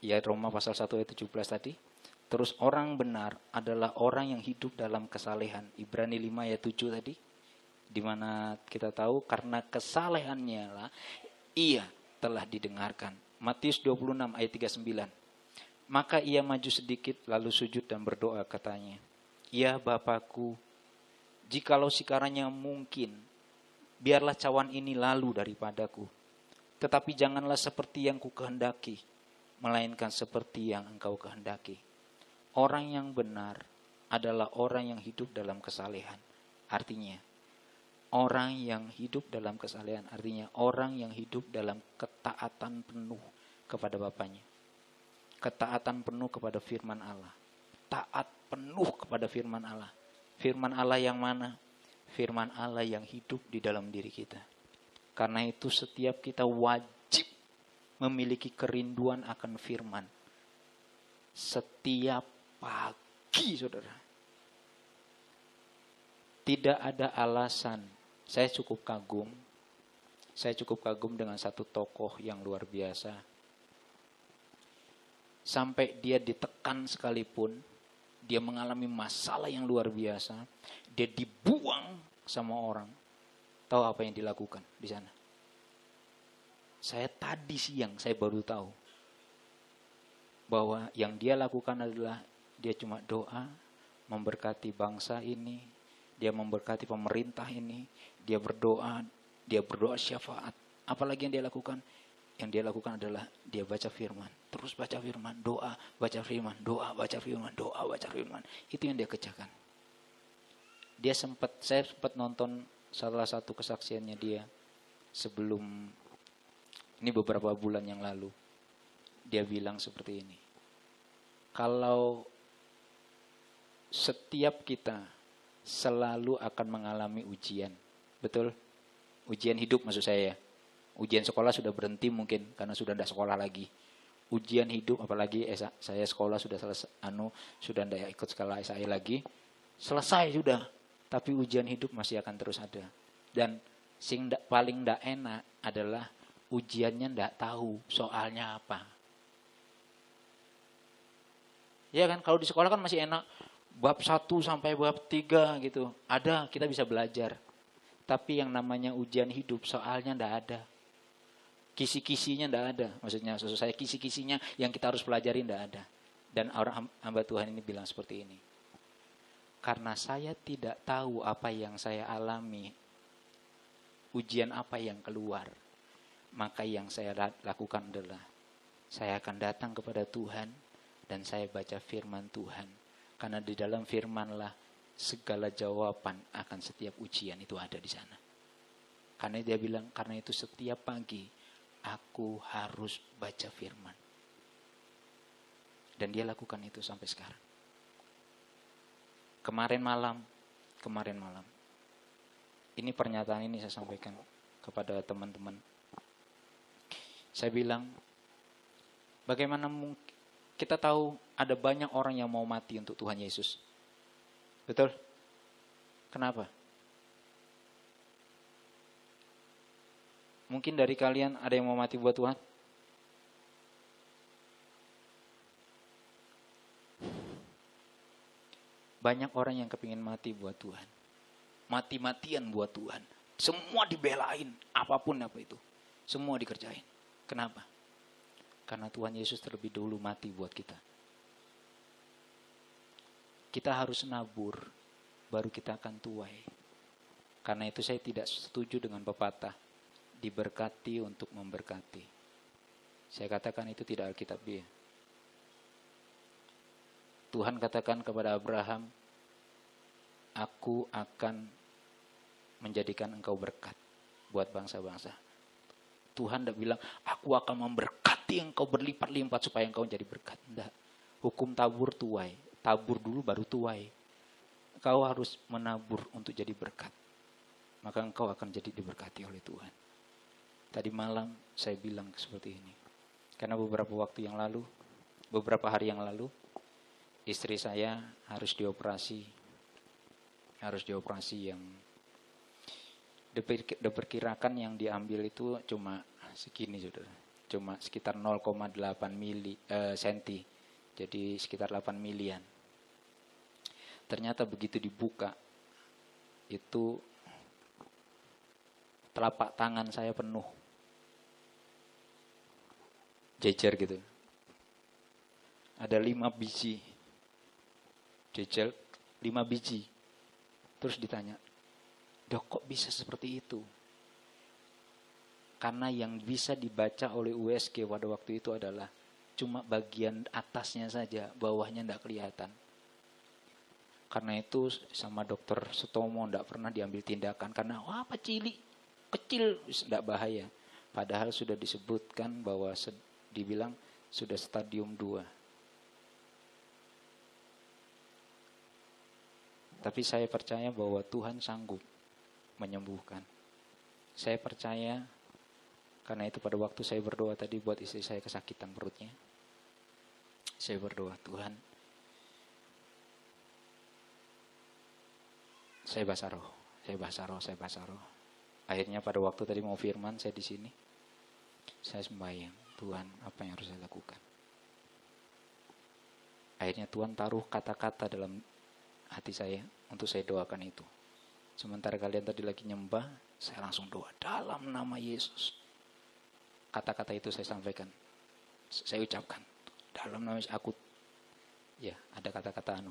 Ya, Roma pasal 1 ayat 17 tadi. Terus orang benar adalah orang yang hidup dalam kesalehan. Ibrani 5 ayat 7 tadi. Di mana kita tahu karena kesalehannya lah ia telah didengarkan. Matius 26 ayat 39. Maka ia maju sedikit lalu sujud dan berdoa katanya. Ya Bapakku, jikalau sekiranya mungkin, biarlah cawan ini lalu daripadaku. Tetapi janganlah seperti yang ku kehendaki, melainkan seperti yang engkau kehendaki. Orang yang benar adalah orang yang hidup dalam kesalehan. Artinya, orang yang hidup dalam kesalehan. Artinya, orang yang hidup dalam ketaatan penuh kepada Bapaknya. Ketaatan penuh kepada firman Allah. Taat penuh kepada firman Allah. Firman Allah yang mana? Firman Allah yang hidup di dalam diri kita. Karena itu setiap kita wajib memiliki kerinduan akan firman. Setiap pagi, saudara. Tidak ada alasan. Saya cukup kagum dengan satu tokoh yang luar biasa. Sampai dia ditekan sekalipun, dia mengalami masalah yang luar biasa, dia dibuang sama orang. Tahu apa yang dilakukan di sana? Saya tadi siang saya baru tahu bahwa yang dia lakukan adalah dia cuma doa, memberkati bangsa ini, dia memberkati pemerintah ini, dia berdoa syafaat. Apalagi yang dia lakukan? Yang dia lakukan adalah dia baca firman, terus baca firman, doa, baca firman, doa, baca firman, doa, baca firman. Itu yang dia kerjakan. Saya sempat nonton salah satu kesaksiannya dia sebelum ini beberapa bulan yang lalu. Dia bilang seperti ini. Kalau setiap kita selalu akan mengalami ujian. Betul? Ujian hidup maksud saya. Ujian sekolah sudah berhenti mungkin karena sudah tidak sekolah lagi. Ujian hidup apalagi saya sekolah sudah selesai, sudah tidak ikut sekolah saya lagi. Selesai sudah. Tapi ujian hidup masih akan terus ada. Dan paling tidak enak adalah ujiannya tidak tahu soalnya apa. Ya kan, kalau di sekolah kan masih enak. Bab 1 sampai bab 3 gitu. Ada, kita bisa belajar. Tapi yang namanya ujian hidup soalnya tidak ada. Kisi-kisinya tidak ada. Maksudnya saya kisi-kisinya yang kita harus pelajari tidak ada. Dan orang hamba Tuhan ini bilang seperti ini. Karena saya tidak tahu apa yang saya alami. ujian apa yang keluar. Maka yang saya lakukan adalah saya akan datang kepada Tuhan dan saya baca firman Tuhan. Karena di dalam firman-lah segala jawaban akan setiap ujian itu ada di sana. Karena dia bilang, karena itu setiap pagi aku harus baca firman. Dan dia lakukan itu sampai sekarang. Kemarin malam. Ini pernyataan ini saya sampaikan kepada teman-teman. Saya bilang, bagaimana mungkin kita tahu ada banyak orang yang mau mati untuk Tuhan Yesus. Betul? Kenapa? Mungkin dari kalian ada yang mau mati buat Tuhan? Banyak orang yang kepingin mati buat Tuhan. Mati-matian buat Tuhan. Semua dibelain, apapun apa itu. Semua dikerjain. Kenapa? Karena Tuhan Yesus terlebih dulu mati buat kita. Kita harus nabur, baru kita akan tuai. Karena itu saya tidak setuju dengan pepatah, diberkati untuk memberkati. Saya katakan itu tidak alkitabiah. Tuhan katakan kepada Abraham, aku akan menjadikan engkau berkat buat bangsa-bangsa. Tuhan tidak bilang, aku akan memberkati engkau berlipat-lipat supaya engkau jadi berkat. Tidak. Hukum tabur tuai. Tabur dulu baru tuai. Engkau harus menabur untuk jadi berkat. Maka engkau akan jadi diberkati oleh Tuhan. Tadi malam saya bilang seperti ini. Karena beberapa hari yang lalu, istri saya harus dioperasi yang diperkirakan yang diambil itu cuma segini, saudara. Cuma sekitar 0,8 senti. Jadi sekitar 8 milian. Ternyata begitu dibuka, itu telapak tangan saya penuh. Jejer gitu. Ada 5 biji. Jejer 5 biji. Terus ditanya, Dok, kok bisa seperti itu? Karena yang bisa dibaca oleh USG pada waktu itu adalah cuma bagian atasnya saja, bawahnya tidak kelihatan. Karena itu sama dokter Sutomo tidak pernah diambil tindakan. Karena apa kecil, tidak bahaya. Padahal sudah disebutkan bahwa dibilang sudah stadium 2. Tapi saya percaya bahwa Tuhan sanggup menyembuhkan. Saya percaya karena itu pada waktu saya berdoa tadi buat istri saya kesakitan perutnya. Saya berdoa, Tuhan, saya bahasa roh. Akhirnya pada waktu tadi mau firman saya di sini. Saya sembahyang, Tuhan, apa yang harus saya lakukan? Akhirnya Tuhan taruh kata-kata dalam hati saya untuk saya doakan itu. Sementara kalian tadi lagi nyembah, saya langsung doa dalam nama Yesus. Kata-kata itu saya sampaikan, saya ucapkan dalam nama Yesus. Aku, ya ada kata-kata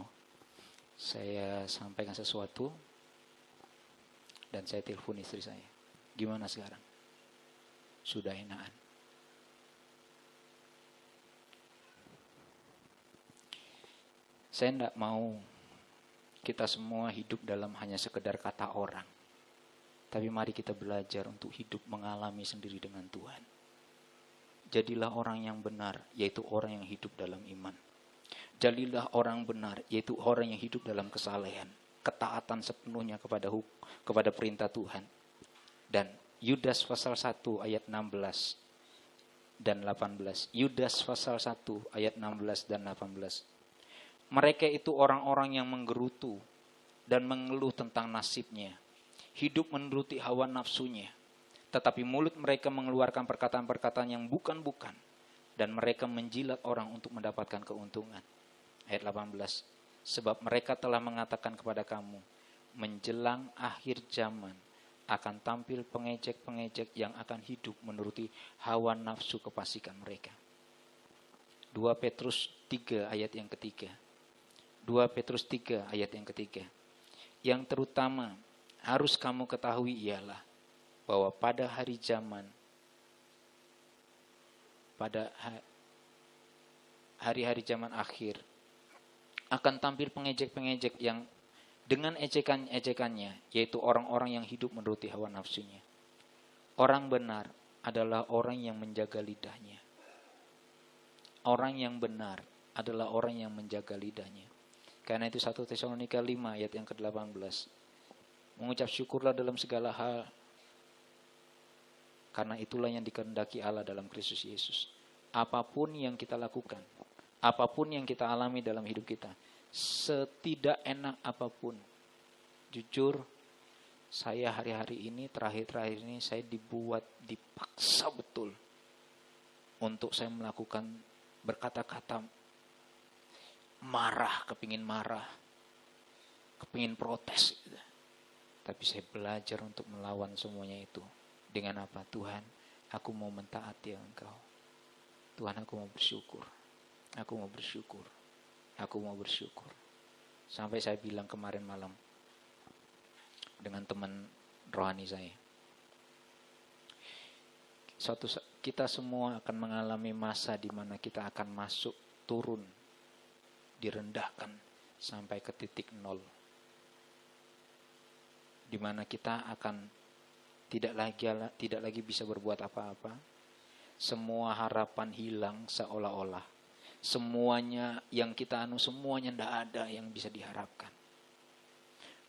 saya sampaikan sesuatu dan saya telepon istri saya. Gimana sekarang? Sudah enakan. Saya tidak mau kita semua hidup dalam hanya sekedar kata orang. Tapi mari kita belajar untuk hidup mengalami sendiri dengan Tuhan. Jadilah orang yang benar, yaitu orang yang hidup dalam iman. Jadilah orang benar, yaitu orang yang hidup dalam kesalehan. Ketaatan sepenuhnya kepada perintah Tuhan. Dan Yudas pasal 1 ayat 16 dan 18. Yudas pasal 1 ayat 16 dan 18. Mereka itu orang-orang yang menggerutu dan mengeluh tentang nasibnya. Hidup menuruti hawa nafsunya. Tetapi mulut mereka mengeluarkan perkataan-perkataan yang bukan-bukan. Dan mereka menjilat orang untuk mendapatkan keuntungan. Ayat 18. Sebab mereka telah mengatakan kepada kamu, menjelang akhir zaman akan tampil pengejek-pengejek yang akan hidup menuruti hawa nafsu kefasikan mereka. 2 Petrus 3 ayat yang ketiga. 2 Petrus 3 ayat yang ketiga. Yang terutama harus kamu ketahui ialah bahwa pada hari zaman, pada hari-hari zaman akhir, akan tampil pengejek-pengejek yang dengan ejekan-ejekannya, yaitu orang-orang yang hidup menuruti hawa nafsunya. Orang benar adalah orang yang menjaga lidahnya. Orang yang benar adalah orang yang menjaga lidahnya. Karena itu 1 Tesalonika 5 ayat yang ke-18. Mengucap syukurlah dalam segala hal, karena itulah yang dikehendaki Allah dalam Kristus Yesus. Apapun yang kita lakukan, apapun yang kita alami dalam hidup kita, setidak enak apapun, jujur, saya hari-hari ini, terakhir-terakhir ini, saya dipaksa betul untuk saya melakukan berkata-kata marah, kepingin protes. Gitu. Tapi saya belajar untuk melawan semuanya itu. Dengan apa? Tuhan, aku mau mentaati Engkau. Tuhan, aku mau bersyukur. Aku mau bersyukur. Aku mau bersyukur. Sampai saya bilang kemarin malam dengan teman rohani saya. Kita semua akan mengalami masa di mana kita akan masuk, turun, direndahkan sampai ke titik nol. Di mana kita akan tidak lagi bisa berbuat apa-apa. Semua harapan hilang seolah-olah. Semuanya yang kita semuanya tidak ada yang bisa diharapkan.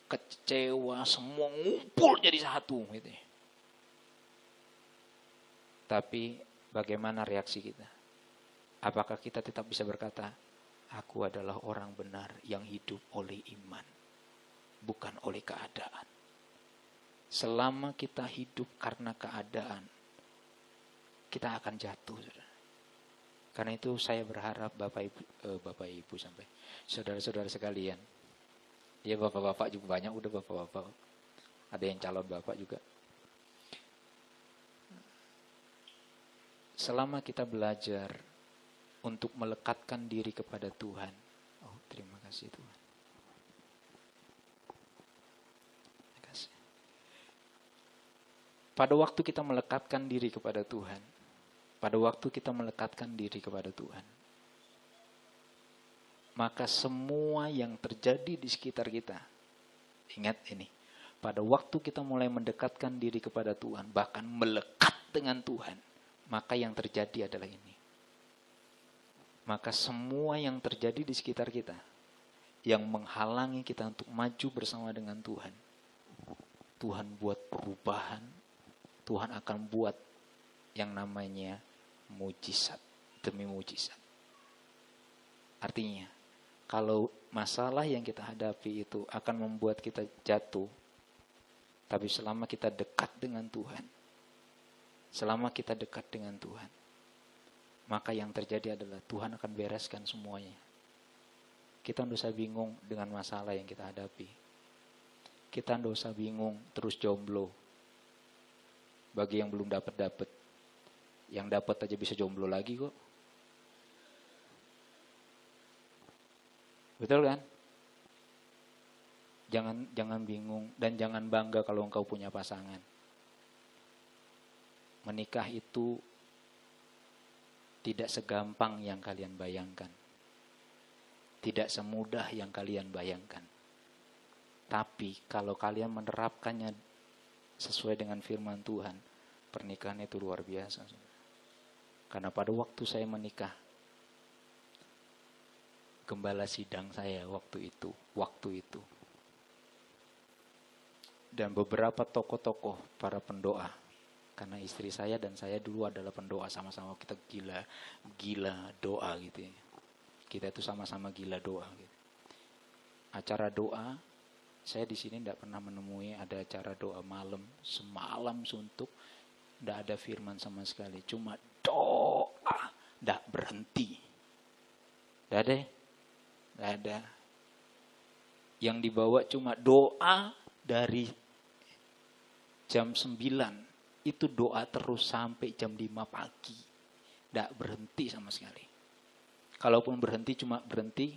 Kecewa, semua ngumpul jadi satu gitu. Tapi bagaimana reaksi kita? Apakah kita tetap bisa berkata, aku adalah orang benar yang hidup oleh iman, bukan oleh keadaan. Selama kita hidup karena keadaan, kita akan jatuh. Karena itu saya berharap Bapak Ibu sampai saudara-saudara sekalian. Ya bapak-bapak juga banyak, udah bapak-bapak. Ada yang calon bapak juga. Selama kita belajar untuk melekatkan diri kepada Tuhan. Oh, terima kasih Tuhan. Terima kasih. Pada waktu kita melekatkan diri kepada Tuhan, maka semua yang terjadi di sekitar kita, ingat ini, pada waktu kita mulai mendekatkan diri kepada Tuhan, bahkan melekat dengan Tuhan, maka yang terjadi adalah ini. Maka semua yang terjadi di sekitar kita, yang menghalangi kita untuk maju bersama dengan Tuhan, Tuhan buat perubahan, Tuhan akan buat yang namanya mujizat demi mujizat. Artinya, kalau masalah yang kita hadapi itu akan membuat kita jatuh, tapi selama kita dekat dengan Tuhan, maka yang terjadi adalah Tuhan akan bereskan semuanya. Kita tidak usah bingung dengan masalah yang kita hadapi. Kita tidak usah bingung terus jomblo. Bagi yang belum dapat, yang dapat aja bisa jomblo lagi kok. Betul kan? Jangan bingung dan jangan bangga kalau engkau punya pasangan. Menikah itu tidak segampang yang kalian bayangkan. Tidak semudah yang kalian bayangkan. Tapi kalau kalian menerapkannya sesuai dengan firman Tuhan, pernikahan itu luar biasa. Karena pada waktu saya menikah, gembala sidang saya waktu itu. Dan beberapa tokoh-tokoh para pendoa. Karena istri saya dan saya dulu adalah pendoa, sama-sama kita gila doa gitu ya. Kita itu sama-sama gila doa gitu. Acara doa, saya di sini tidak pernah menemui ada acara doa malam, semalam suntuk, tidak ada firman sama sekali, cuma doa, tidak berhenti. Tidak ada. Yang dibawa cuma doa dari jam 9. Itu doa terus sampai jam 5 pagi. Tidak berhenti sama sekali. Kalaupun berhenti, cuma berhenti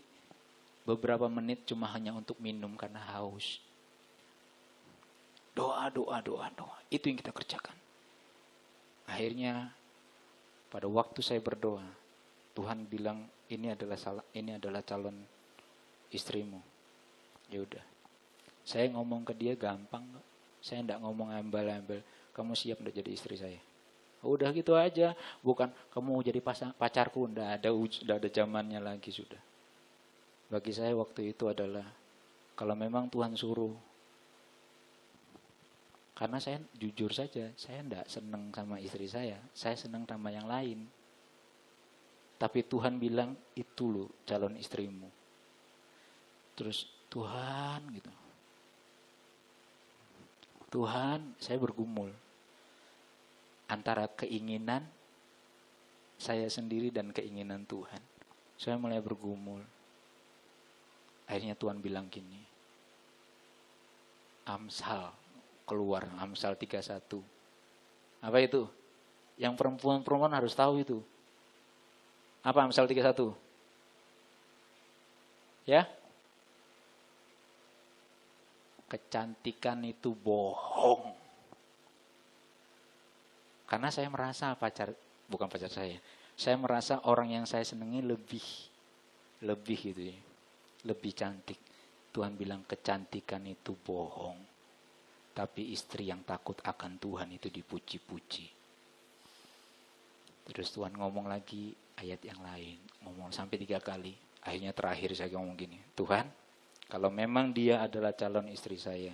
beberapa menit cuma hanya untuk minum karena haus. Doa. Itu yang kita kerjakan. Akhirnya pada waktu saya berdoa, Tuhan bilang ini adalah calon istrimu. Ya udah. Saya ngomong ke dia gampang. Saya enggak ngomong embel-embel. Kamu siap untuk jadi istri saya? Udah gitu aja. Bukan kamu mau jadi pacarku. Udah ada zamannya lagi sudah. Bagi saya waktu itu adalah kalau memang Tuhan suruh. Karena saya jujur saja, saya enggak senang sama istri saya. Saya senang sama yang lain. Tapi Tuhan bilang itu loh calon istrimu. Terus Tuhan gitu. Tuhan, saya bergumul antara keinginan saya sendiri dan keinginan Tuhan. Saya mulai bergumul. Akhirnya Tuhan bilang gini. Amsal keluar, Amsal 31. Apa itu? Yang perempuan-perempuan harus tahu itu. Apa Amsal 31? Ya? Kecantikan itu bohong. Karena saya merasa bukan pacar saya. Saya merasa orang yang saya senangi lebih gitu ya. Lebih cantik. Tuhan bilang kecantikan itu bohong. Tapi istri yang takut akan Tuhan itu dipuji-puji. Terus Tuhan ngomong lagi ayat yang lain. Ngomong sampai 3 kali. Akhirnya terakhir saya ngomong gini. Tuhan, kalau memang dia adalah calon istri saya,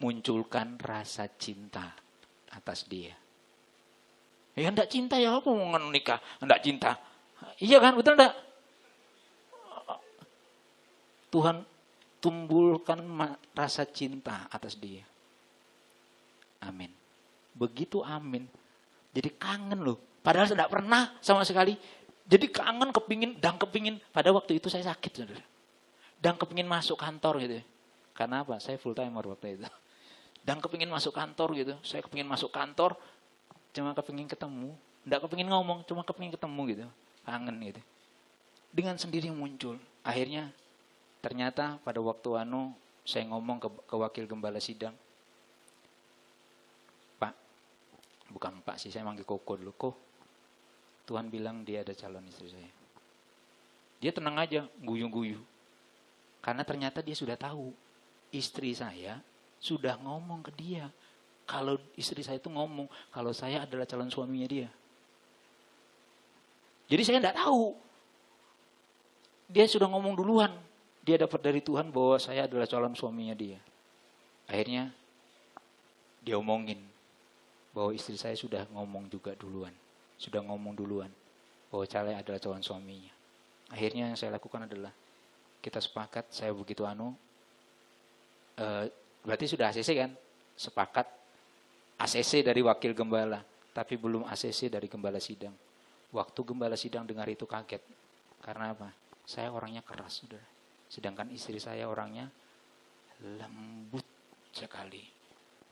munculkan rasa cinta atas dia. Ya enggak cinta ya apa mau nikah? Enggak cinta. Iya kan, betul enggak? Tuhan tumbuhkan rasa cinta atas dia. Amin. Begitu amin. Jadi kangen loh. Padahal saya enggak pernah sama sekali. Jadi kangen, kepingin. Pada waktu itu saya sakit, saudara. Dan kepingin masuk kantor gitu. Karena apa? Saya full timer waktu itu. Dan kepingin masuk kantor gitu. Saya kepingin masuk kantor, cuma kepingin ketemu. Nggak kepingin ngomong, cuma kepingin ketemu gitu. Kangen gitu. Dengan sendiri muncul. Akhirnya, ternyata pada waktu saya ngomong ke wakil gembala sidang. Pak, bukan Pak sih, saya manggil Koko dulu. Kok, Tuhan bilang dia ada calon istri saya. Dia tenang aja, guyu-guyu. Karena ternyata dia sudah tahu. Istri saya sudah ngomong ke dia. Kalau istri saya itu ngomong, kalau saya adalah calon suaminya dia. Jadi saya tidak tahu. Dia sudah ngomong duluan. Dia dapat dari Tuhan bahwa saya adalah calon suaminya dia. Akhirnya, dia omongin bahwa istri saya sudah ngomong juga duluan. Sudah ngomong duluan bahwa saya adalah calon suaminya. Akhirnya yang saya lakukan adalah kita sepakat, saya begitu berarti sudah ACC kan? Sepakat ACC dari wakil gembala, tapi belum ACC dari gembala sidang. Waktu gembala sidang dengar itu kaget. Karena apa? Saya orangnya keras, saudara. Sedangkan istri saya orangnya lembut sekali.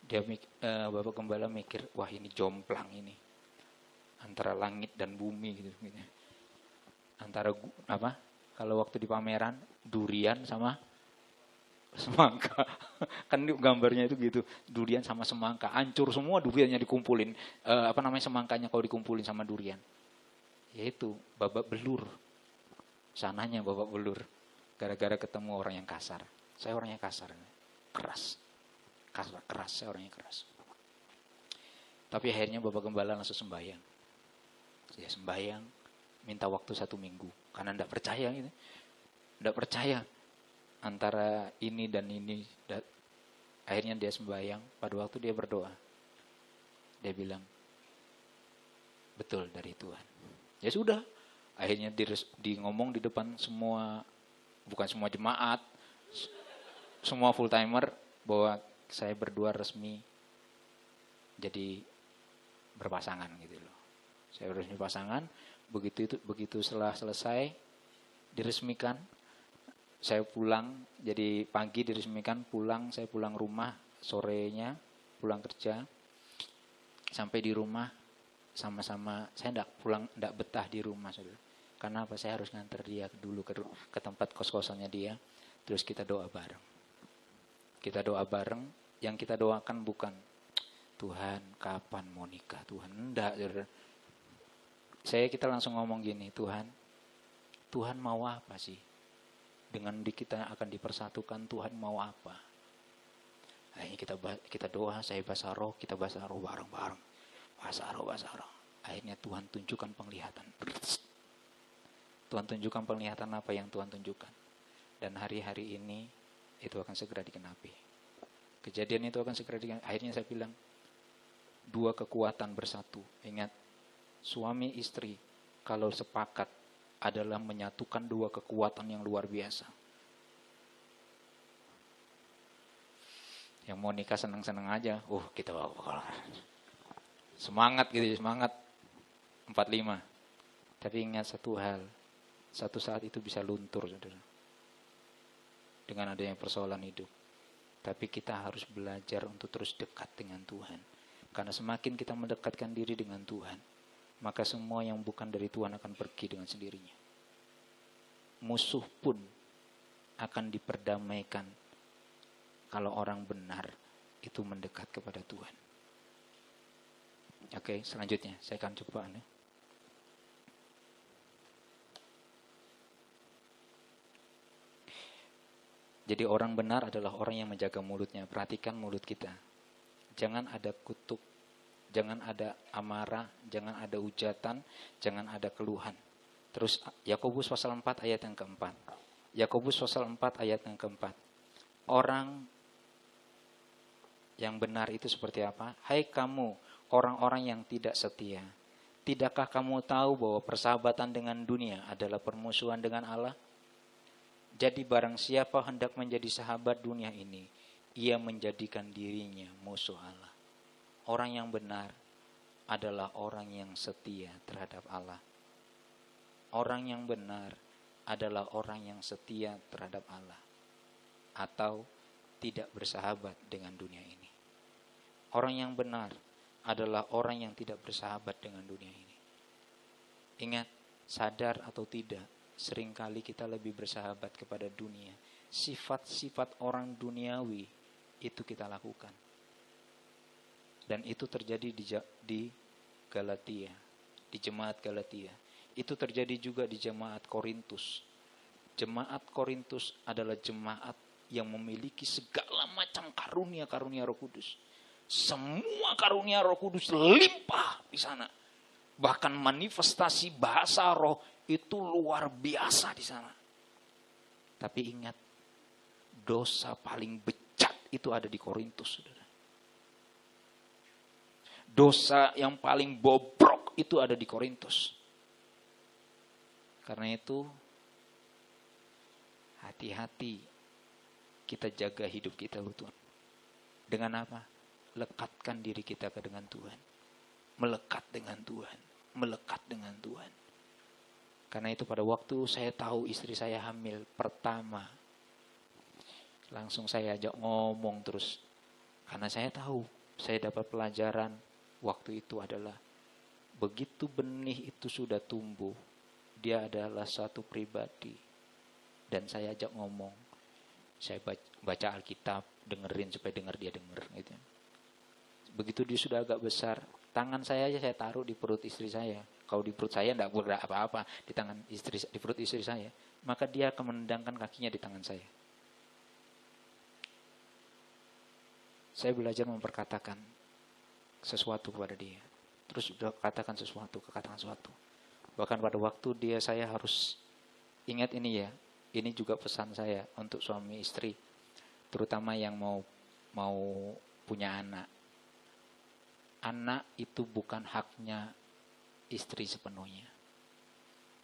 Dia Bapak Gembala mikir, wah ini jomplang ini. Antara langit dan bumi gitu. Antara kalau waktu di pameran durian sama semangka. Kan gambarnya itu gitu, durian sama semangka, hancur semua duriannya dikumpulin. Semangkanya kalau dikumpulin sama durian. Yaitu babak belur. Sananya babak belur. Gara-gara ketemu orang yang kasar. Saya orangnya kasar. Keras, saya orangnya keras. Tapi akhirnya Bapak Gembala langsung sembahyang. Dia sembahyang, minta waktu 1 minggu. Karena tidak percaya gitu. Tidak percaya antara ini dan ini. Akhirnya dia sembahyang. Pada waktu dia berdoa, dia bilang, betul dari Tuhan. Ya sudah. Akhirnya di ngomong di depan semua, bukan semua jemaat, semua full timer, bahwa saya berdua resmi jadi berpasangan gitu loh. Saya resmi pasangan, begitu setelah selesai diresmikan, saya pulang, jadi pagi diresmikan, saya pulang rumah, sorenya pulang kerja, sampai di rumah sama-sama, saya enggak betah di rumah, saudara. Karena apa? Saya harus nganter dia dulu ke tempat kos-kosannya dia, terus kita doa bareng. Kita doa bareng, yang kita doakan bukan Tuhan kapan mau nikah, Tuhan. Enggak, kita langsung ngomong gini, Tuhan mau apa sih? Dengan kita akan dipersatukan, Tuhan mau apa? Akhirnya kita doa, saya bahasa roh, kita bahasa roh bareng-bareng. Bahasa roh. Akhirnya Tuhan tunjukkan penglihatan. Tuhan tunjukkan penglihatan apa yang Tuhan tunjukkan. Dan hari-hari ini itu akan segera dikenapi. Kejadian itu akan segera dikenapi. Akhirnya saya bilang, dua kekuatan bersatu. Ingat, suami istri kalau sepakat adalah menyatukan dua kekuatan yang luar biasa. Yang mau nikah senang-senang aja. Kita semangat gitu, semangat 45. Tapi ingat satu hal, satu saat itu bisa luntur, saudara. Dengan adanya persoalan hidup. Tapi kita harus belajar untuk terus dekat dengan Tuhan. Karena semakin kita mendekatkan diri dengan Tuhan, maka semua yang bukan dari Tuhan akan pergi dengan sendirinya. Musuh pun akan diperdamaikan kalau orang benar itu mendekat kepada Tuhan. Oke, selanjutnya saya akan coba. Jadi orang benar adalah orang yang menjaga mulutnya. Perhatikan mulut kita. Jangan ada kutuk, jangan ada amarah, jangan ada hujatan, jangan ada keluhan. Terus Yakobus pasal 4 ayat yang keempat. Yakobus pasal 4 ayat yang keempat. Orang yang benar itu seperti apa? Hai kamu, orang-orang yang tidak setia. Tidakkah kamu tahu bahwa persahabatan dengan dunia adalah permusuhan dengan Allah? Jadi barang siapa hendak menjadi sahabat dunia ini, ia menjadikan dirinya musuh Allah. Orang yang benar adalah orang yang setia terhadap Allah. Orang yang benar adalah orang yang setia terhadap Allah. Atau tidak bersahabat dengan dunia ini. Orang yang benar adalah orang yang tidak bersahabat dengan dunia ini. Ingat, sadar atau tidak, seringkali kita lebih bersahabat kepada dunia. Sifat-sifat orang duniawi itu kita lakukan. Dan itu terjadi di Galatia, di jemaat Galatia. Itu terjadi juga di jemaat Korintus. Jemaat Korintus adalah jemaat yang memiliki segala macam karunia-karunia Roh Kudus. Semua karunia Roh Kudus limpah di sana. Bahkan manifestasi bahasa roh itu luar biasa di sana. Tapi ingat, dosa paling bejat itu ada di Korintus, saudara. Dosa yang paling bobrok itu ada di Korintus. Karena itu, hati-hati kita jaga hidup kita, Tuhan. Dengan apa? Lekatkan diri kita dengan Tuhan. Melekat dengan Tuhan. Melekat dengan Tuhan. Karena itu pada waktu saya tahu istri saya hamil pertama, langsung saya ajak ngomong terus. Karena saya tahu, saya dapat pelajaran waktu itu adalah begitu benih itu sudah tumbuh, dia adalah satu pribadi. Dan saya ajak ngomong, saya baca Alkitab, dengerin supaya dia denger gitu. Begitu dia sudah agak besar, tangan saya aja saya taruh di perut istri saya. Kalau di perut saya enggak bergerak apa-apa, di perut istri saya, maka dia akan menendangkan kakinya di tangan saya. Saya belajar memperkatakan sesuatu kepada dia. Terus sudah katakan sesuatu. Bahkan pada waktu saya harus ingat ini ya. Ini juga pesan saya untuk suami istri, terutama yang mau punya anak. Anak itu bukan haknya istri sepenuhnya,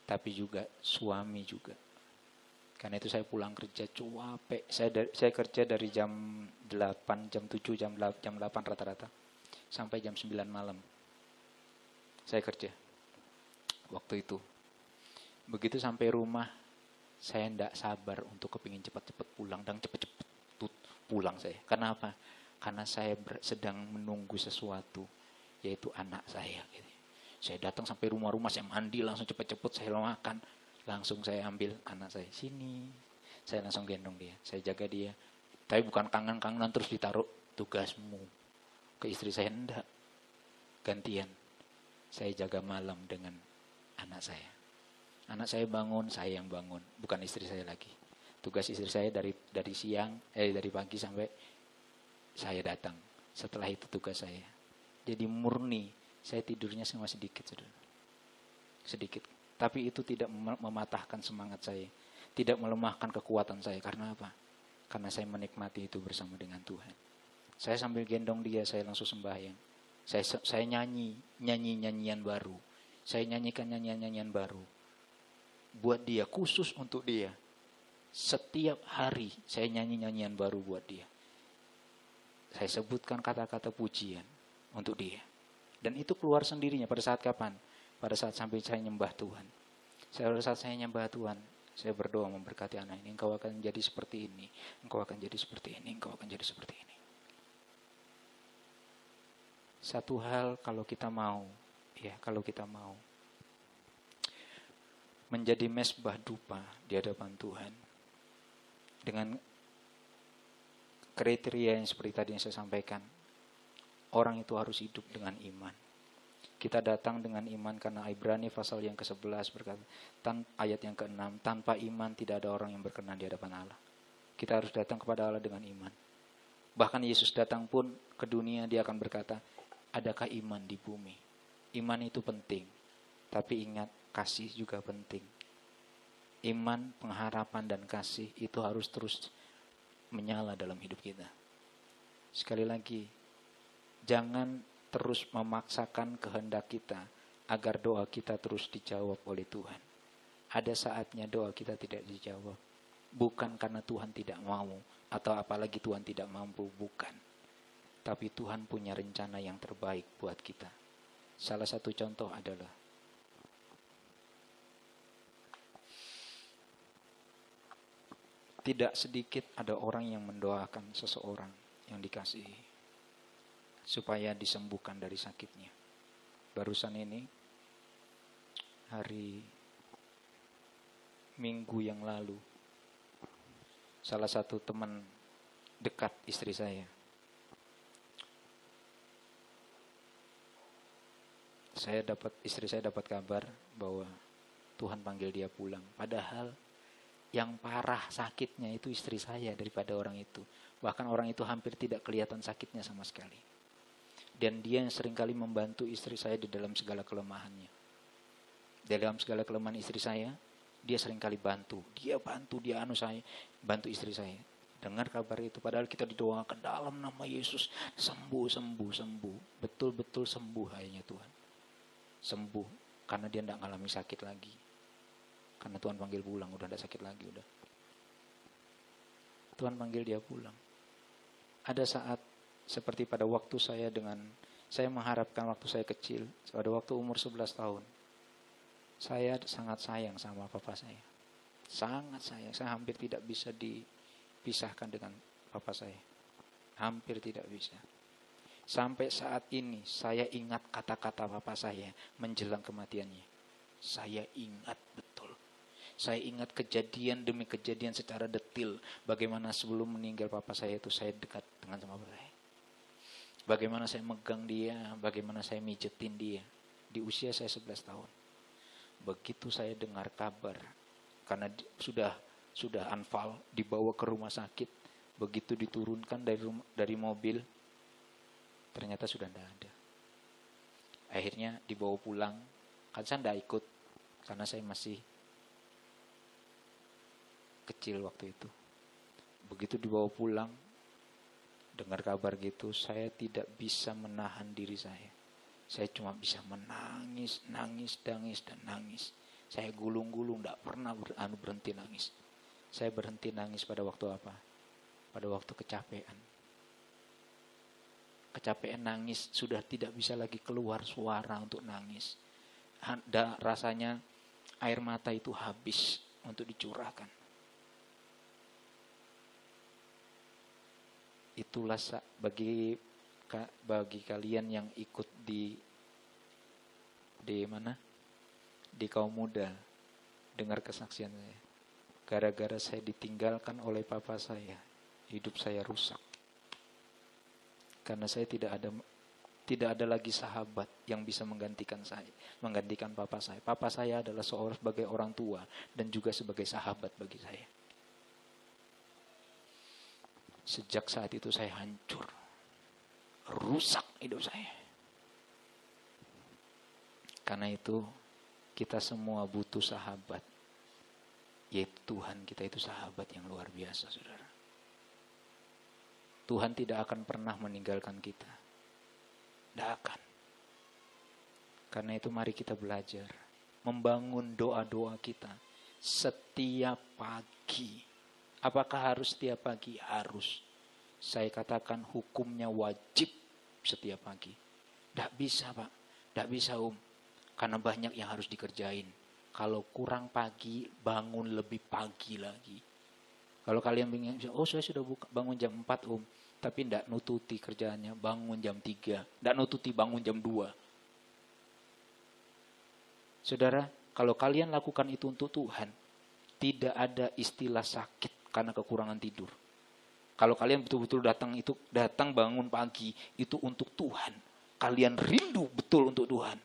tapi juga suami juga. Karena itu saya pulang kerja capek. Saya kerja dari jam 8, jam 7, jam 8 rata-rata sampai jam 9 malam. Saya kerja waktu itu. Begitu sampai rumah, saya tidak sabar untuk kepingin cepat-cepat pulang dan cepat-cepat pulang saya. Karena apa? Karena saya sedang menunggu sesuatu, yaitu anak saya. Gitu. Saya datang sampai rumah-rumah, saya mandi langsung cepat-cepat, saya makan, langsung saya ambil anak saya sini. Saya langsung gendong dia, saya jaga dia. Tapi bukan kangen-kangenan terus ditaruh tugasmu ke istri saya, enggak. Gantian. Saya jaga malam dengan anak saya. Anak saya bangun, saya yang bangun, bukan istri saya lagi. Tugas istri saya dari dari pagi sampai saya datang. Setelah itu tugas saya. Jadi murni, saya tidurnya cuma sedikit, saudara. Sedikit. Tapi itu tidak mematahkan semangat saya. Tidak melemahkan kekuatan saya. Karena apa? Karena saya menikmati itu bersama dengan Tuhan. Saya sambil gendong dia, saya langsung sembahyang. Saya nyanyian baru. Saya nyanyikan nyanyian baru. Buat dia, khusus untuk dia. Setiap hari saya nyanyian baru buat dia. Saya sebutkan kata-kata pujian untuk dia. Dan itu keluar sendirinya pada saat kapan? Pada saat sampai saya nyembah Tuhan. Pada saat saya nyembah Tuhan, saya berdoa memberkati anak ini. Engkau akan jadi seperti ini. Engkau akan jadi seperti ini. Engkau akan jadi seperti ini. Satu hal kalau kita mau menjadi mesbah dupa di hadapan Tuhan dengan kriteria yang seperti tadi yang saya sampaikan, orang itu harus hidup dengan iman. Kita datang dengan iman karena Ibrani pasal yang ke-11 berkata, ayat yang ke-6, tanpa iman tidak ada orang yang berkenan di hadapan Allah. Kita harus datang kepada Allah dengan iman. Bahkan Yesus datang pun ke dunia, dia akan berkata, adakah iman di bumi? Iman itu penting, tapi ingat, kasih juga penting. Iman, pengharapan, dan kasih itu harus terus menyala dalam hidup kita. Sekali lagi, jangan terus memaksakan kehendak kita agar doa kita terus dijawab oleh Tuhan. Ada saatnya doa kita tidak dijawab. Bukan karena Tuhan tidak mau, atau apalagi Tuhan tidak mampu, bukan. Tapi Tuhan punya rencana yang terbaik buat kita. Salah satu contoh adalah tidak sedikit ada orang yang mendoakan seseorang yang dikasihi supaya disembuhkan dari sakitnya. Barusan ini, hari Minggu yang lalu, salah satu teman dekat istri saya, istri saya dapat kabar bahwa Tuhan panggil dia pulang. Padahal yang parah sakitnya itu istri saya daripada orang itu. Bahkan orang itu hampir tidak kelihatan sakitnya sama sekali. Dan dia yang seringkali membantu istri saya di dalam segala kelemahannya. Dalam segala kelemahan istri saya, dia seringkali bantu. Dia bantu istri saya. Dengar kabar itu, padahal kita didoakan dalam nama Yesus, sembuh. Betul-betul sembuh akhirnya Tuhan. Sembuh, karena dia tidak mengalami sakit lagi. Karena Tuhan panggil pulang, udah tidak sakit lagi, udah. Tuhan panggil dia pulang. Ada saat seperti pada waktu saya mengharapkan waktu saya kecil, pada waktu umur 11 tahun. Saya sangat sayang sama papa saya. Sangat sayang, saya hampir tidak bisa dipisahkan dengan papa saya. Hampir tidak bisa. Sampai saat ini saya ingat kata-kata papa saya menjelang kematiannya. Saya ingat betul. Saya ingat kejadian demi kejadian secara detil. Bagaimana sebelum meninggal papa saya itu saya dekat dengan sama papa saya. Bagaimana saya megang dia, bagaimana saya mijetin dia. Di usia saya 11 tahun. Begitu saya dengar kabar, karena sudah anfal, dibawa ke rumah sakit. Begitu diturunkan dari mobil, ternyata sudah tidak ada. Akhirnya dibawa pulang. Kan saya tidak ikut, karena saya masih kecil waktu itu. Begitu dibawa pulang, dengar kabar gitu, saya tidak bisa menahan diri saya. Saya cuma bisa menangis. Saya gulung-gulung, tidak pernah berhenti nangis. Saya berhenti nangis pada waktu apa? Pada waktu kecapean. Kecapean nangis, sudah tidak bisa lagi keluar suara untuk nangis. Rasanya air mata itu habis untuk dicurahkan. Itulah bagi kalian yang ikut di mana? Di kaum muda, dengar kesaksian saya. Gara-gara saya ditinggalkan oleh papa saya, hidup saya rusak. Karena saya tidak ada lagi sahabat yang bisa menggantikan saya, menggantikan papa saya. Papa saya adalah sebagai orang tua dan juga sebagai sahabat bagi saya. Sejak saat itu saya hancur, rusak hidup saya. Karena itu kita semua butuh sahabat, yaitu Tuhan kita itu sahabat yang luar biasa, saudara. Tuhan tidak akan pernah meninggalkan kita. Tidak akan. Karena itu mari kita belajar membangun doa-doa kita setiap pagi. Apakah harus setiap pagi? Harus. Saya katakan hukumnya wajib setiap pagi. Tidak bisa, Pak. Tidak bisa, Karena banyak yang harus dikerjain. Kalau kurang pagi, bangun lebih pagi lagi. Kalau kalian bingung, saya sudah bangun jam 4, tapi tidak nututi kerjaannya, bangun jam 3. Tidak nututi bangun jam 2. Saudara, kalau kalian lakukan itu untuk Tuhan, tidak ada istilah sakit karena kekurangan tidur. Kalau kalian betul-betul datang bangun pagi, itu untuk Tuhan. Kalian rindu betul untuk Tuhan.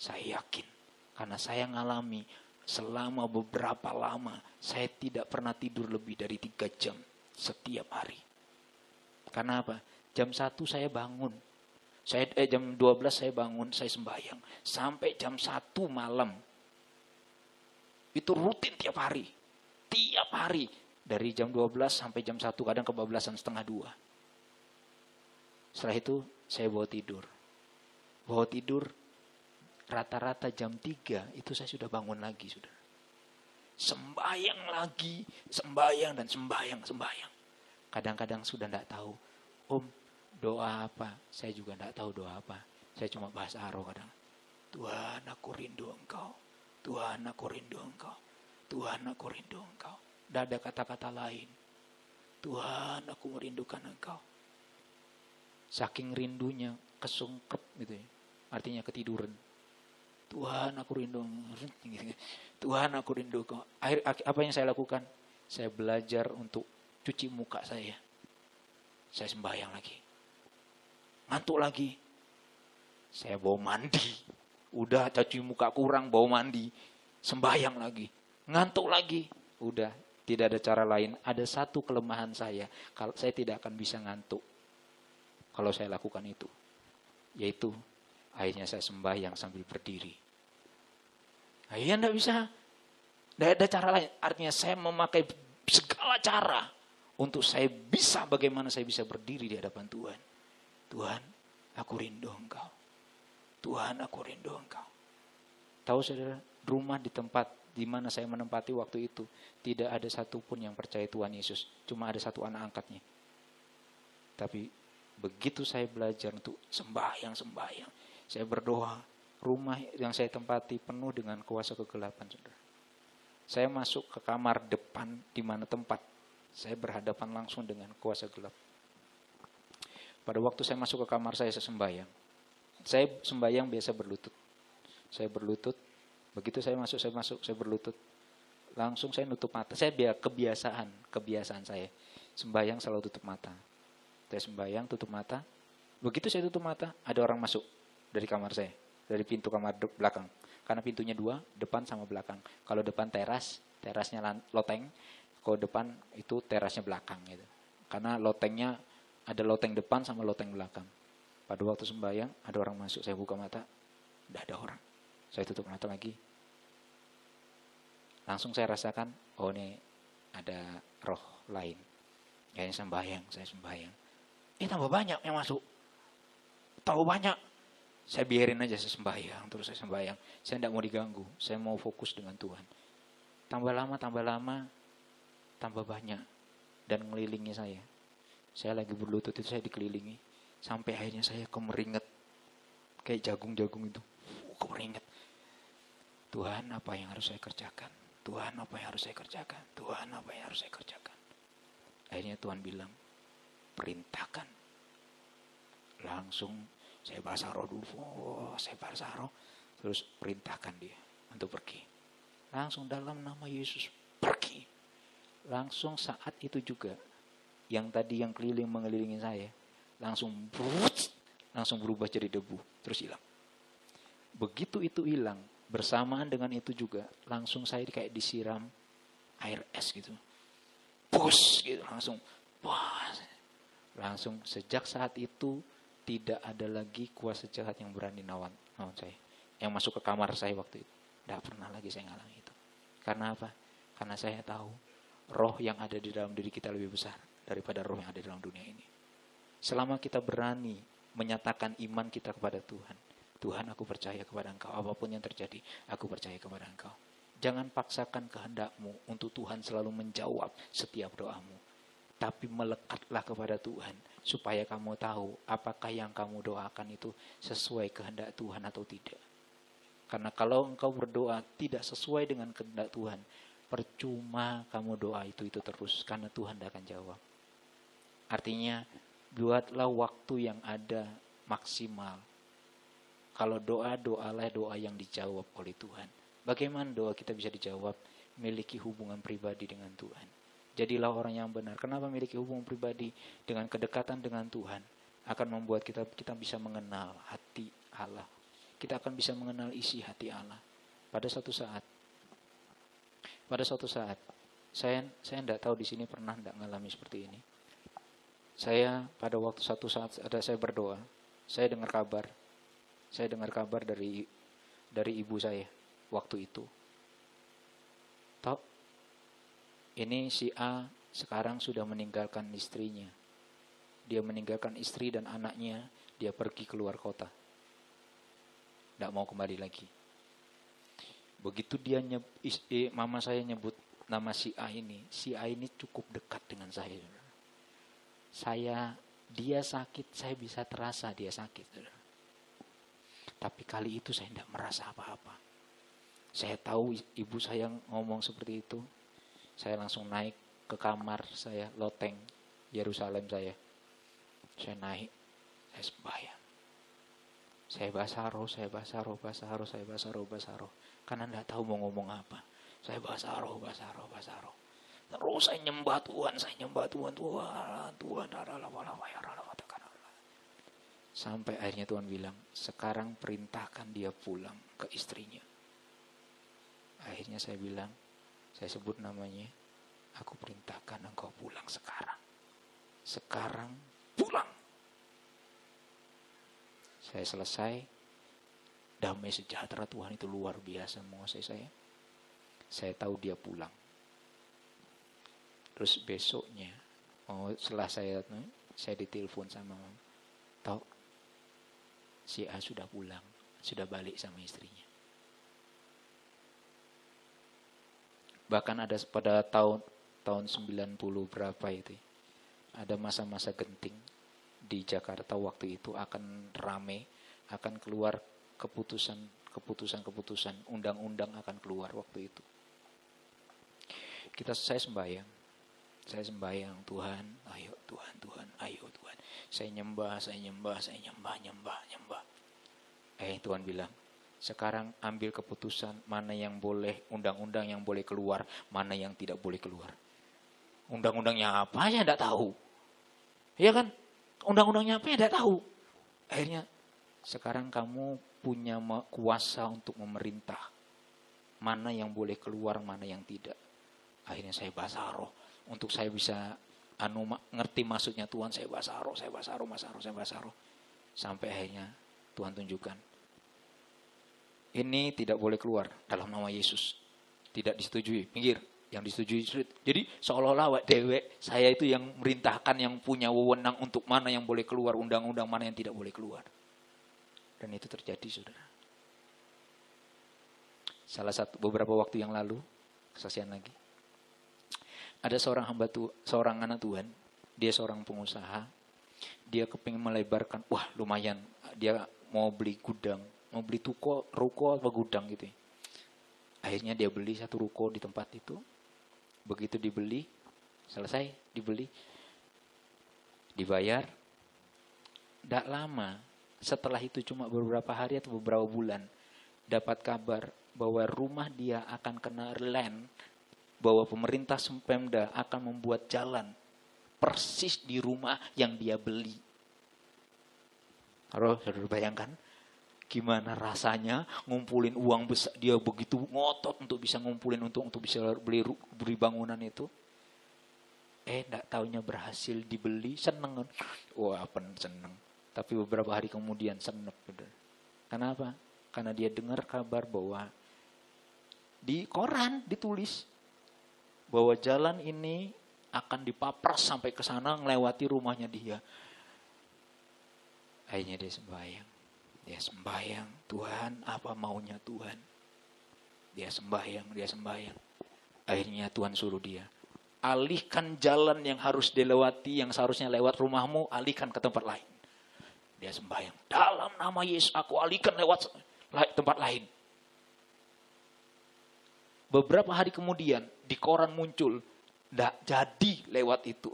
Saya yakin, karena saya ngalami selama beberapa lama, saya tidak pernah tidur lebih dari 3 jam setiap hari. Karena apa? Jam 1 saya bangun. Jam 12 saya bangun, saya sembahyang. Sampai jam 1 malam. Itu rutin tiap hari. Tiap hari. Dari jam 12 sampai jam 1, kadang kebablasan setengah 2. Setelah itu saya bawa tidur. Rata-rata jam 3 itu saya sudah bangun lagi, saudara. Sembahyang lagi, sembahyang dan sembahyang. Kadang-kadang sudah tidak tahu, doa apa? Saya juga tidak tahu doa apa. Saya cuma bahasa roh kadang. Tuhan, aku rindu Engkau. Tuhan, aku rindu Engkau. Tuhan, aku rindu Engkau. Tidak ada kata-kata lain. Tuhan, aku merindukan Engkau. Saking rindunya, kesungkep gitu ya. Artinya ketiduran. Tuhan, aku rindu. Tuhan, aku rindu Engkau. Apa yang saya lakukan? Saya belajar untuk cuci muka saya. Saya sembahyang lagi. Ngantuk lagi. Saya bawa mandi. Udah cuci muka kurang, bawa mandi. Sembahyang lagi. Ngantuk lagi. Udah, tidak ada cara lain. Ada satu kelemahan saya. Kalau saya tidak akan bisa ngantuk kalau saya lakukan itu. Yaitu akhirnya saya sembahyang sambil berdiri. Iya, tidak bisa. Tidak ada cara lain. Artinya saya memakai segala cara untuk bagaimana saya bisa berdiri di hadapan Tuhan. Tuhan, aku rindu Engkau. Tuhan, aku rindu Engkau. Tahu saudara, rumah di tempat di mana saya menempati waktu itu, tidak ada satupun yang percaya Tuhan Yesus. Cuma ada satu anak angkatnya. Tapi begitu saya belajar untuk sembahyang, saya berdoa, rumah yang saya tempati penuh dengan kuasa kegelapan, saudara. Saya masuk ke kamar depan di mana tempat saya berhadapan langsung dengan kuasa gelap. Pada waktu saya masuk ke kamar saya sembahyang. Saya sembahyang biasa berlutut. Saya berlutut. Begitu saya masuk, saya berlutut. Langsung saya nutup mata. Saya kebiasaan saya. Sembahyang selalu tutup mata. Saya sembahyang, tutup mata. Begitu saya tutup mata, ada orang masuk dari kamar saya. Dari pintu kamar belakang. Karena pintunya 2, depan sama belakang. Kalau depan terasnya loteng. Kalau depan itu terasnya belakang gitu. Karena lotengnya ada loteng depan sama loteng belakang. Pada waktu sembahyang ada orang masuk, saya buka mata, tidak ada orang. Saya tutup mata lagi. Langsung saya rasakan, ini ada roh lain. Kayaknya saya sembahyang. Tambah banyak yang masuk. Tambah banyak. Saya biarin aja saya sembahyang, terus saya sembahyang. Saya tidak mau diganggu, saya mau fokus dengan Tuhan. Tambah lama, tambah banyak. Dan mengelilingi saya. Saya lagi berlutut itu saya dikelilingi. Sampai akhirnya saya kemeringet. Kayak jagung-jagung itu. Kemeringet. Tuhan, apa yang harus saya kerjakan? Tuhan, apa yang harus saya kerjakan? Tuhan, apa yang harus saya kerjakan? Akhirnya Tuhan bilang, perintahkan. Langsung saya bahasa roh dulu. Terus perintahkan dia untuk pergi. Langsung dalam nama Yesus pergi. Langsung saat itu juga yang tadi yang mengelilingi saya, langsung berubah jadi debu, terus hilang. Begitu itu hilang, bersamaan dengan itu juga, langsung saya kayak disiram air es gitu. Bus gitu, langsung. Langsung sejak saat itu, tidak ada lagi kuasa jahat yang berani nawan saya. Yang masuk ke kamar saya waktu itu. Tidak pernah lagi saya ngalami itu. Karena apa? Karena saya tahu roh yang ada di dalam diri kita lebih besar daripada roh yang ada di dalam dunia ini. Selama kita berani menyatakan iman kita kepada Tuhan. Tuhan, aku percaya kepada Engkau. Apapun yang terjadi, aku percaya kepada Engkau. Jangan paksakan kehendakmu untuk Tuhan selalu menjawab setiap doamu. Tapi melekatlah kepada Tuhan. Supaya kamu tahu apakah yang kamu doakan itu sesuai kehendak Tuhan atau tidak. Karena kalau engkau berdoa tidak sesuai dengan kehendak Tuhan, percuma kamu doa itu terus. Karena Tuhan tidak akan jawab. Artinya, buatlah waktu yang ada maksimal. Kalau doalah doa yang dijawab oleh Tuhan. Bagaimana doa kita bisa dijawab? Miliki hubungan pribadi dengan Tuhan. Jadilah orang yang benar. Kenapa miliki hubungan pribadi? Dengan kedekatan dengan Tuhan akan membuat kita bisa mengenal hati Allah. Kita akan bisa mengenal isi hati Allah. Pada suatu saat, saya tidak tahu di sini pernah tidak mengalami seperti ini. Saya pada waktu suatu saat saya berdoa, saya dengar kabar dari ibu saya waktu itu. Tahu? Ini si A sekarang sudah meninggalkan istrinya. Dia meninggalkan istri dan anaknya. Dia pergi keluar kota. Tidak mau kembali lagi. Begitu mama saya nyebut nama si A ini. Si A ini cukup dekat dengan saya. Dia sakit, saya bisa terasa dia sakit. Tapi kali itu saya tidak merasa apa-apa. Saya tahu ibu saya ngomong seperti itu. Saya langsung naik ke kamar saya, loteng Yerusalem saya. Saya naik, saya sembahyang. Saya bahasa roh. Karena tidak tahu mau ngomong apa. Saya bahasa roh. Terus saya nyembah Tuhan. Sampai akhirnya Tuhan bilang, sekarang perintahkan dia pulang ke istrinya. Akhirnya saya bilang, saya sebut namanya, aku perintahkan engkau pulang sekarang. Sekarang pulang. Saya selesai, damai sejahtera Tuhan itu luar biasa menguasai saya. Saya tahu dia pulang. Terus besoknya, setelah saya ditelepon sama mama, tahu si A sudah pulang, sudah balik sama istrinya. Bahkan ada pada tahun 90 berapa itu, ada masa-masa genting di Jakarta waktu itu akan rame, akan keluar keputusan, undang-undang akan keluar waktu itu. Saya sembahyang, Tuhan, ayo Tuhan, ayo Tuhan. Saya nyembah. Tuhan bilang, sekarang ambil keputusan mana yang boleh, undang-undang yang boleh keluar, mana yang tidak boleh keluar. Undang-undangnya apa saya tidak tahu. Iya kan? Undang-undangnya apa ya tidak tahu. Akhirnya sekarang kamu punya kuasa untuk memerintah. Mana yang boleh keluar, mana yang tidak. Akhirnya saya bahasa roh. Untuk saya bisa ngerti maksudnya Tuhan, saya bahasa roh. Sampai akhirnya Tuhan tunjukkan. Ini tidak boleh keluar dalam nama Yesus. Tidak disetujui. Minggir. Yang disetujui. Jadi seolah-olah dewek saya itu yang merintahkan, yang punya wewenang untuk mana yang boleh keluar, undang-undang mana yang tidak boleh keluar. Dan itu terjadi, saudara. Beberapa waktu yang lalu, kesaksian lagi. Ada seorang anak Tuhan, dia seorang pengusaha. Dia kepingin melebarkan, lumayan. Dia mau beli gudang, mau beli ruko atau gudang gitu. Akhirnya dia beli satu ruko di tempat itu. Begitu dibeli, selesai dibeli, dibayar. Tidak lama, setelah itu cuma beberapa hari atau beberapa bulan, dapat kabar bahwa rumah dia akan kena land, bahwa pemerintah Pemda akan membuat jalan persis di rumah yang dia beli. Kalau saudara bayangkan, gimana rasanya ngumpulin uang besar, dia begitu ngotot untuk bisa ngumpulin untuk bisa beli bangunan itu. Enggak taunya berhasil dibeli, seneng. Wah, seneng. Tapi beberapa hari kemudian seneng. Kenapa? Karena dia dengar kabar bahwa di koran ditulis bahwa jalan ini akan dipapras sampai ke sana ngelewati rumahnya dia. Akhirnya dia sembahyang. Dia sembahyang, Tuhan, apa maunya Tuhan? Dia sembahyang. Akhirnya Tuhan suruh dia, alihkan jalan yang harus dilewati, yang seharusnya lewat rumahmu, alihkan ke tempat lain. Dia sembahyang, dalam nama Yesus aku alihkan lewat tempat lain. Beberapa hari kemudian di koran muncul, tidak jadi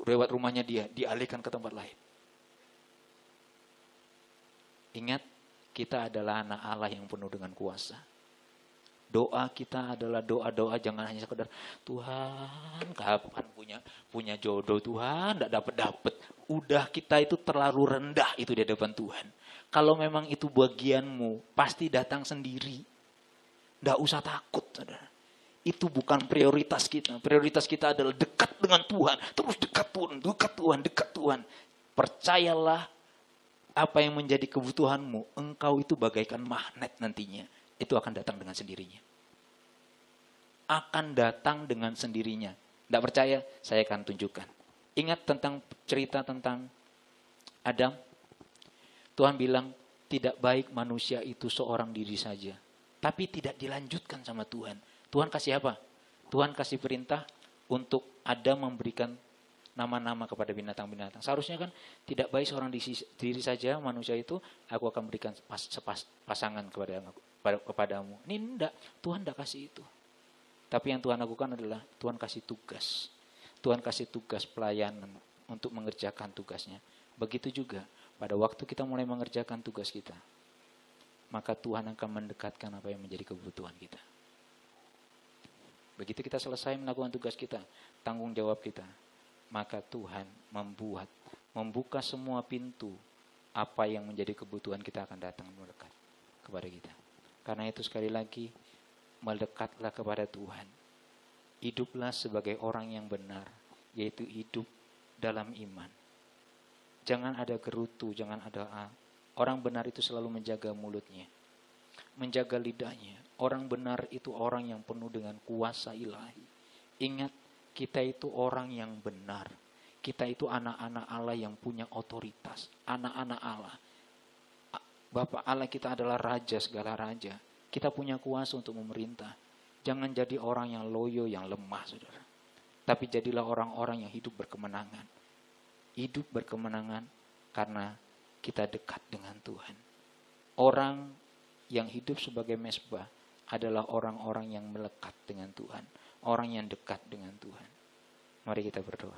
lewat rumahnya dia, dialihkan ke tempat lain. Ingat, kita adalah anak Allah yang penuh dengan kuasa. Doa kita adalah doa-doa, jangan hanya sekedar Tuhan kapan punya jodoh, Tuhan tidak dapat. Udah, kita itu terlalu rendah itu di hadapan Tuhan. Kalau memang itu bagianmu, pasti datang sendiri. Tidak usah takut, saudara. Itu bukan prioritas kita. Prioritas kita adalah dekat dengan Tuhan. Terus dekat Tuhan. Percayalah, apa yang menjadi kebutuhanmu, engkau itu bagaikan magnet nantinya. Itu akan datang dengan sendirinya. Tidak percaya? Saya akan tunjukkan. Ingat tentang cerita tentang Adam. Tuhan bilang, tidak baik manusia itu seorang diri saja. Tapi tidak dilanjutkan sama Tuhan. Tuhan kasih apa? Tuhan kasih perintah untuk Adam memberikan nama-nama kepada binatang-binatang. Seharusnya kan tidak baik seorang diri saja manusia itu, aku akan berikan pasangan kepadamu. Ini enggak, Tuhan enggak kasih itu. Tapi yang Tuhan lakukan adalah Tuhan kasih tugas. Tuhan kasih tugas pelayanan untuk mengerjakan tugasnya. Begitu juga pada waktu kita mulai mengerjakan tugas kita, maka Tuhan akan mendekatkan apa yang menjadi kebutuhan kita. Begitu kita selesai melakukan tugas kita, tanggung jawab kita, maka Tuhan membuka semua pintu, apa yang menjadi kebutuhan kita akan datang mendekat kepada kita. Karena itu sekali lagi, mendekatlah kepada Tuhan. Hiduplah sebagai orang yang benar, yaitu hidup dalam iman. Jangan ada gerutu, jangan ada orang benar itu selalu menjaga mulutnya, menjaga lidahnya. Orang benar itu orang yang penuh dengan kuasa ilahi. Ingat, kita itu orang yang benar. Kita itu anak-anak Allah yang punya otoritas. Anak-anak Allah. Bapa Allah kita adalah raja segala raja. Kita punya kuasa untuk memerintah. Jangan jadi orang yang loyo, yang lemah, saudara. Tapi jadilah orang-orang yang hidup berkemenangan. Hidup berkemenangan karena kita dekat dengan Tuhan. Orang yang hidup sebagai mesbah adalah orang-orang yang melekat dengan Tuhan. Orang yang dekat dengan Tuhan. Mari kita berdoa.